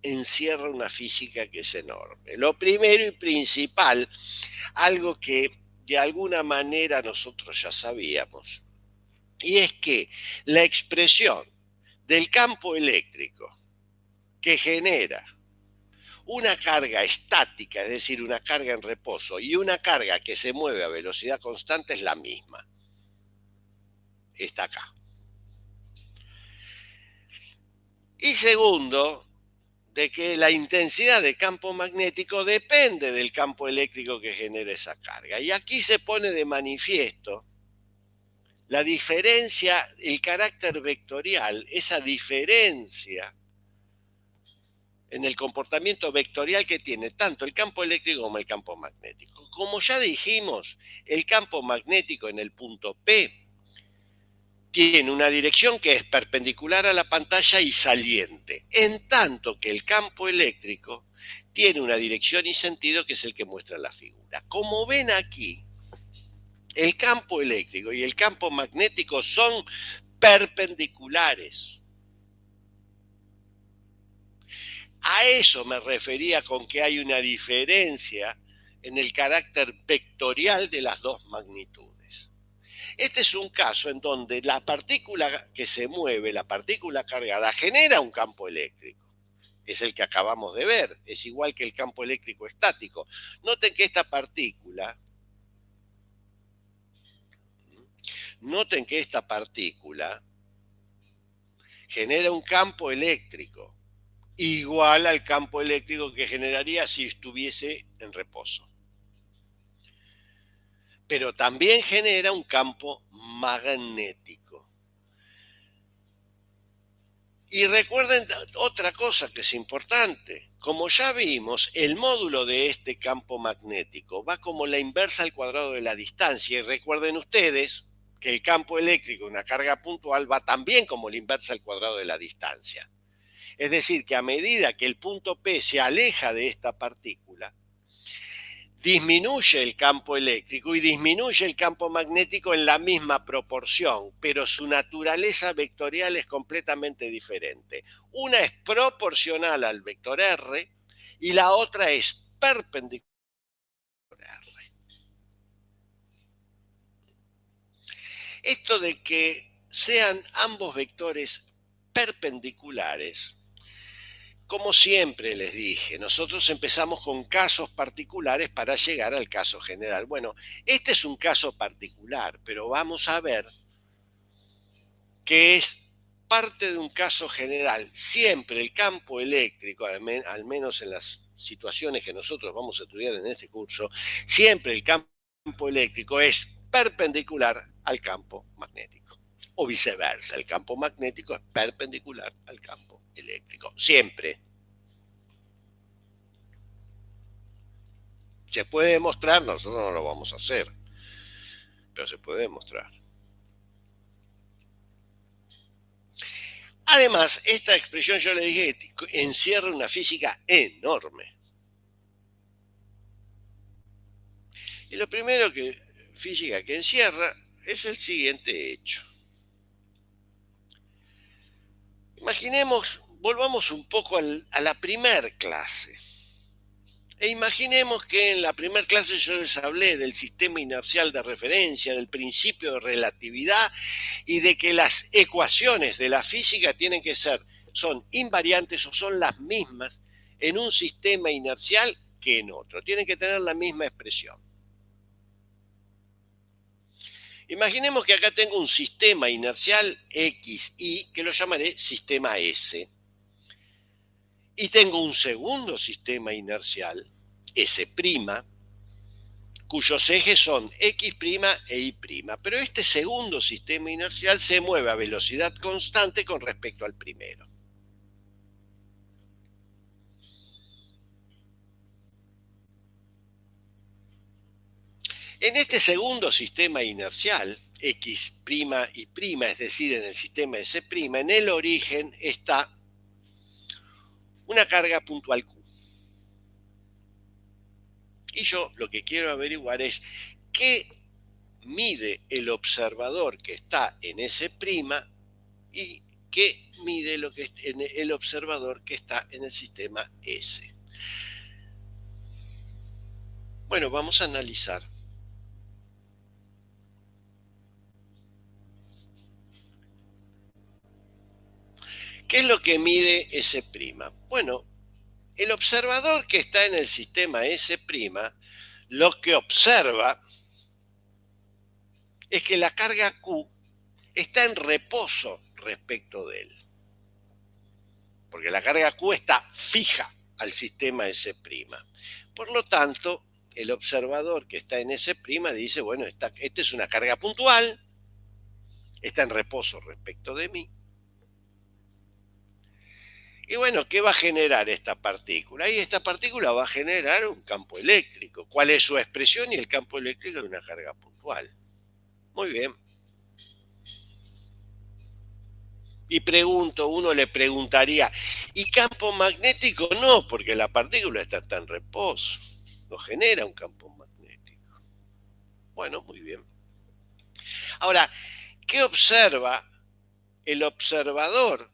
encierra una física que es enorme. Lo primero y principal, algo que de alguna manera nosotros ya sabíamos, y es que la expresión del campo eléctrico que genera una carga estática, es decir, una carga en reposo, y una carga que se mueve a velocidad constante es la misma. Está acá. Y segundo, de que la intensidad de campo magnético depende del campo eléctrico que genera esa carga. Y aquí se pone de manifiesto la diferencia, el carácter vectorial, esa diferencia en el comportamiento vectorial que tiene tanto el campo eléctrico como el campo magnético. Como ya dijimos, el campo magnético en el punto P tiene una dirección que es perpendicular a la pantalla y saliente, en tanto que el campo eléctrico tiene una dirección y sentido que es el que muestra la figura. Como ven aquí, el campo eléctrico y el campo magnético son perpendiculares. A eso me refería con que hay una diferencia en el carácter vectorial de las dos magnitudes. Este es un caso en donde la partícula que se mueve, la partícula cargada, genera un campo eléctrico. Es el que acabamos de ver, es igual que el campo eléctrico estático. Noten que esta partícula genera un campo eléctrico igual al campo eléctrico que generaría si estuviese en reposo. Pero también genera un campo magnético. Y recuerden otra cosa que es importante. Como ya vimos, el módulo de este campo magnético va como la inversa al cuadrado de la distancia. Y recuerden ustedes que el campo eléctrico, una carga puntual, va también como la inversa al cuadrado de la distancia. Es decir, que a medida que el punto P se aleja de esta partícula, disminuye el campo eléctrico y disminuye el campo magnético en la misma proporción, pero su naturaleza vectorial es completamente diferente. Una es proporcional al vector R y la otra es perpendicular a R. Esto de que sean ambos vectores perpendiculares, como siempre les dije, nosotros empezamos con casos particulares para llegar al caso general. Bueno, este es un caso particular, pero vamos a ver que es parte de un caso general. Siempre el campo eléctrico, al menos en las situaciones que nosotros vamos a estudiar en este curso, siempre el campo eléctrico es perpendicular al campo magnético. O viceversa, el campo magnético es perpendicular al campo eléctrico. Siempre. Se puede demostrar, nosotros no lo vamos a hacer, pero se puede demostrar. Además, esta expresión yo le dije que encierra una física enorme. Y lo primero que física que encierra es el siguiente hecho. Imaginemos, volvamos un poco a la primer clase. E imaginemos que en la primera clase yo les hablé del sistema inercial de referencia, del principio de relatividad y de que las ecuaciones de la física tienen que ser, son invariantes o son las mismas en un sistema inercial que en otro. Tienen que tener la misma expresión. Imaginemos que acá tengo un sistema inercial XY que lo llamaré sistema S. Y tengo un segundo sistema inercial, S', cuyos ejes son X' e Y'. Pero este segundo sistema inercial se mueve a velocidad constante con respecto al primero. En este segundo sistema inercial, X' y', es decir, en el sistema S', en el origen está una carga puntual Q. Y yo lo que quiero averiguar es qué mide el observador que está en S' y qué mide el observador que está en el sistema S. Bueno, vamos a analizar. ¿Qué es lo que mide S'? Bueno, el observador que está en el sistema S', lo que observa es que la carga Q está en reposo respecto de él. Porque la carga Q está fija al sistema S'. Por lo tanto, el observador que está en S' dice, bueno, esta es una carga puntual, está en reposo respecto de mí. Y bueno, ¿qué va a generar esta partícula? Y esta partícula va a generar un campo eléctrico. ¿Cuál es su expresión? Y el campo eléctrico de una carga puntual. Muy bien. Y pregunto, uno le preguntaría, ¿y campo magnético? No, porque la partícula está en reposo. No genera un campo magnético. Bueno, muy bien. Ahora, ¿qué observa el observador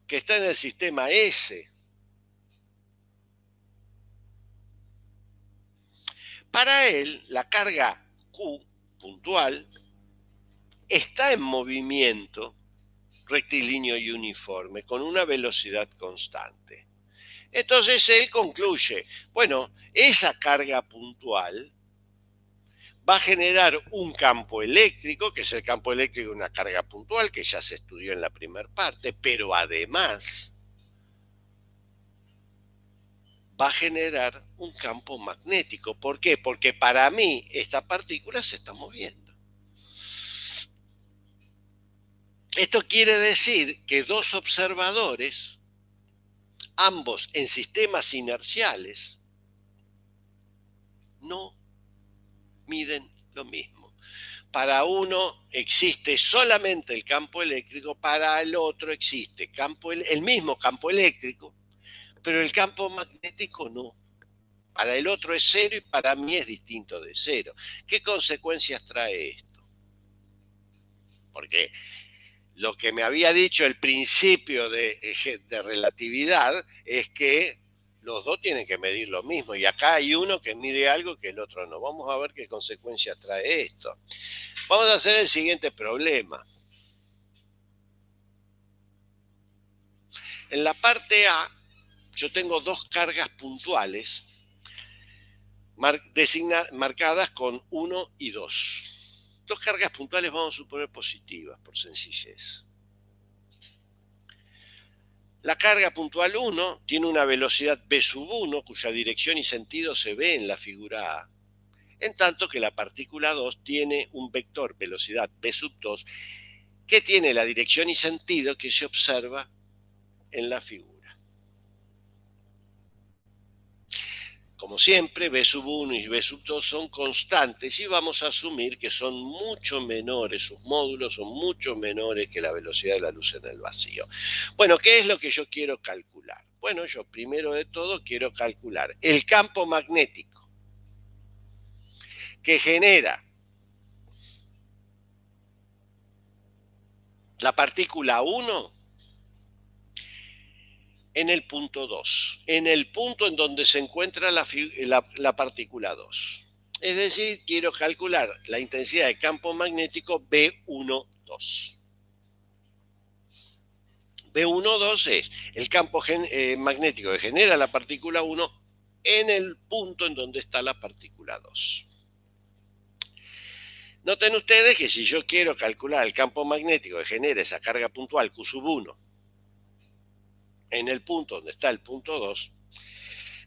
que está en el sistema S? Para él, la carga Q puntual está en movimiento rectilíneo y uniforme, con una velocidad constante. Entonces él concluye, bueno, esa carga puntual va a generar un campo eléctrico, que es el campo eléctrico de una carga puntual, que ya se estudió en la primera parte, pero además va a generar un campo magnético. ¿Por qué? Porque para mí esta partícula se está moviendo. Esto quiere decir que dos observadores, ambos en sistemas inerciales, no miden lo mismo. Para uno existe solamente el campo eléctrico, para el otro existe el mismo campo eléctrico, pero el campo magnético no. Para el otro es cero y para mí es distinto de cero. ¿Qué consecuencias trae esto? Porque lo que me había dicho el principio de relatividad es que los dos tienen que medir lo mismo y acá hay uno que mide algo que el otro no. Vamos a ver qué consecuencias trae esto. Vamos a hacer el siguiente problema. En la parte A yo tengo dos cargas puntuales marcadas con 1 y 2. Dos cargas puntuales vamos a suponer positivas, por sencillez. La carga puntual 1 tiene una velocidad v sub 1, cuya dirección y sentido se ve en la figura A, en tanto que la partícula 2 tiene un vector velocidad v sub 2 que tiene la dirección y sentido que se observa en la figura. Como siempre, v sub 1 y v sub 2 son constantes y vamos a asumir que son mucho menores, sus módulos son mucho menores que la velocidad de la luz en el vacío. Bueno, ¿qué es lo que yo quiero calcular? Bueno, yo primero de todo quiero calcular el campo magnético que genera la partícula 1 en el punto 2, en el punto en donde se encuentra la partícula 2. Es decir, quiero calcular la intensidad de campo magnético B12. B12 es el campo magnético que genera la partícula 1 en el punto en donde está la partícula 2. Noten ustedes que si yo quiero calcular el campo magnético que genera esa carga puntual Q sub 1 en el punto donde está el punto 2,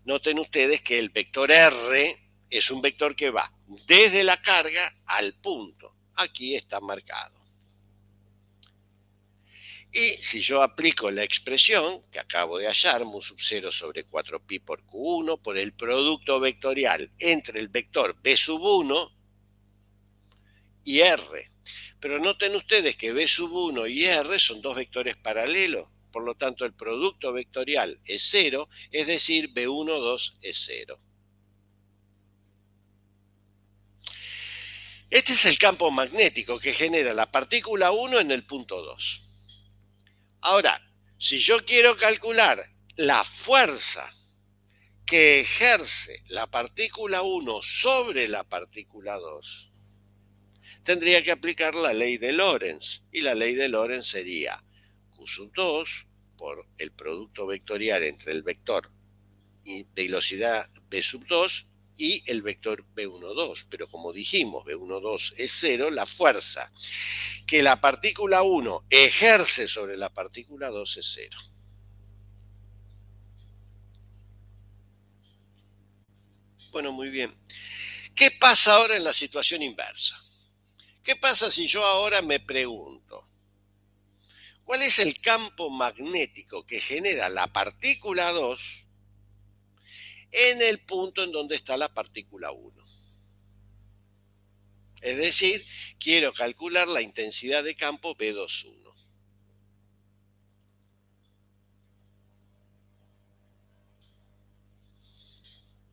noten ustedes que el vector R es un vector que va desde la carga al punto. Aquí está marcado. Y si yo aplico la expresión que acabo de hallar, mu sub 0 sobre 4pi por Q1, por el producto vectorial entre el vector B sub 1 y R. Pero noten ustedes que B sub 1 y R son dos vectores paralelos. Por lo tanto, el producto vectorial es 0, es decir, B12 es 0. Este es el campo magnético que genera la partícula 1 en el punto 2. Ahora, si yo quiero calcular la fuerza que ejerce la partícula 1 sobre la partícula 2, tendría que aplicar la ley de Lorentz. Y la ley de Lorentz sería Q sub 2 por el producto vectorial entre el vector y velocidad B sub 2 y el vector B12. Pero como dijimos, B12 es 0, la fuerza que la partícula 1 ejerce sobre la partícula 2 es 0. Bueno, muy bien. ¿Qué pasa ahora en la situación inversa? ¿Qué pasa si yo ahora me pregunto, ¿cuál es el campo magnético que genera la partícula 2 en el punto en donde está la partícula 1? Es decir, quiero calcular la intensidad de campo B21.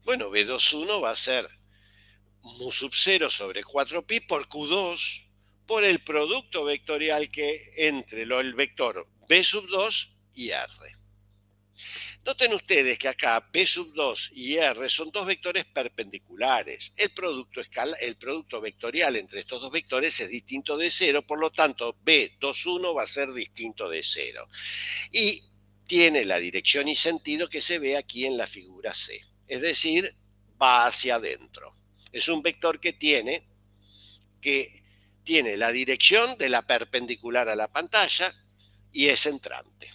Bueno, B21 va a ser mu sub 0 sobre 4pi por Q2 por el producto vectorial que entre el vector B sub 2 y R. Noten ustedes que acá P sub 2 y R son dos vectores perpendiculares. El producto vectorial entre estos dos vectores es distinto de 0, por lo tanto B21 va a ser distinto de 0. Y tiene la dirección y sentido que se ve aquí en la figura C. Es decir, va hacia adentro. Es un vector que tiene la dirección de la perpendicular a la pantalla y es entrante.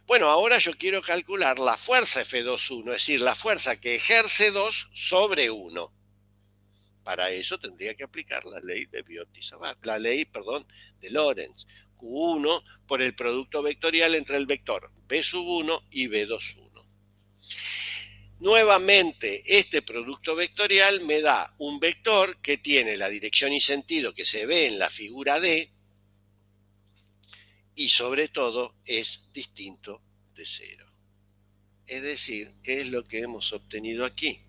Bueno, ahora yo quiero calcular la fuerza F21, es decir, la fuerza que ejerce 2 sobre 1. Para eso tendría que aplicar la ley de Biot-Savart, la ley, de Lorentz. Q1 por el producto vectorial entre el vector B sub 1 y B21. Nuevamente, este producto vectorial me da un vector que tiene la dirección y sentido que se ve en la figura D y sobre todo es distinto de 0. Es decir, ¿qué es lo que hemos obtenido aquí?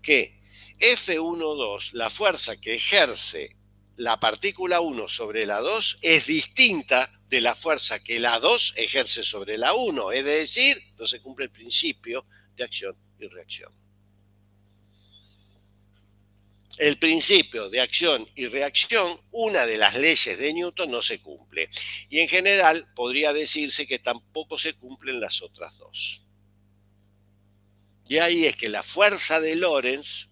Que F12, la fuerza que ejerce la partícula 1 sobre la 2, es distinta de la fuerza que la 2 ejerce sobre la 1. Es decir, no se cumple el principio de acción y reacción. El principio de acción y reacción, una de las leyes de Newton, no se cumple. Y en general podría decirse que tampoco se cumplen las otras dos. Y ahí es que la fuerza de Lorentz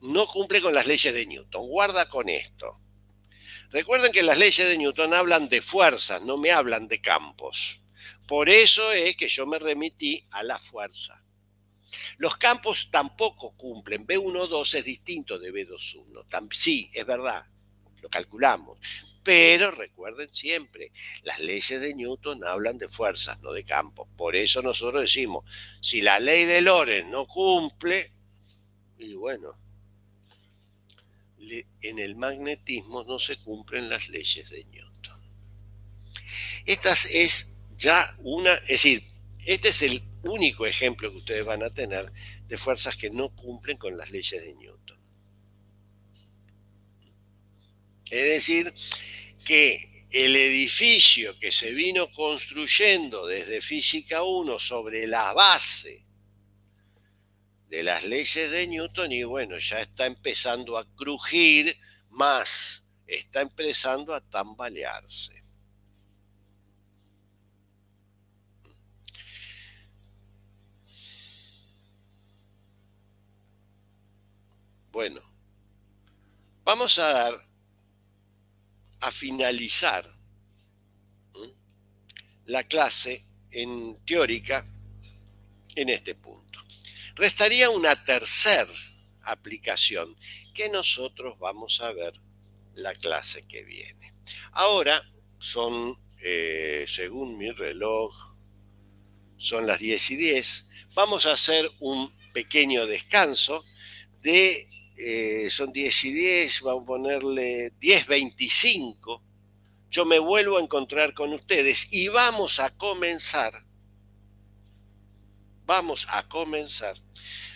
no cumple con las leyes de Newton. Guarda con esto. Recuerden que las leyes de Newton hablan de fuerzas, no me hablan de campos. Por eso es que yo me remití a la fuerza. Los campos tampoco cumplen. B12 es distinto de B21. Sí, es verdad, lo calculamos. Pero recuerden siempre, las leyes de Newton hablan de fuerzas, no de campos. Por eso nosotros decimos, si la ley de Lorentz no cumple, y bueno, en el magnetismo no se cumplen las leyes de Newton. Esta es ya es decir, este es el único ejemplo que ustedes van a tener de fuerzas que no cumplen con las leyes de Newton. Es decir, que el edificio que se vino construyendo desde Física 1 sobre la base de las leyes de Newton, y bueno, ya está empezando a crujir más, está empezando a tambalearse. Bueno, vamos a finalizar la clase en teórica en este punto. Restaría una tercera aplicación que nosotros vamos a ver la clase que viene. Ahora son, según mi reloj, son las 10:10. Vamos a hacer un pequeño descanso de, son 10:10, vamos a ponerle 10:25. Yo me vuelvo a encontrar con ustedes y vamos a comenzar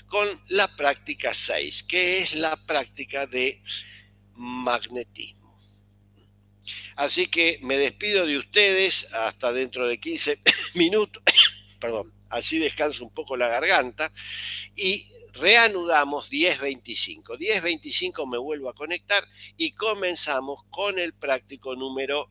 con la práctica 6, que es la práctica de magnetismo. Así que me despido de ustedes hasta dentro de 15 minutos, perdón, así descanso un poco la garganta y reanudamos 10:25. 10:25 me vuelvo a conectar y comenzamos con el práctico número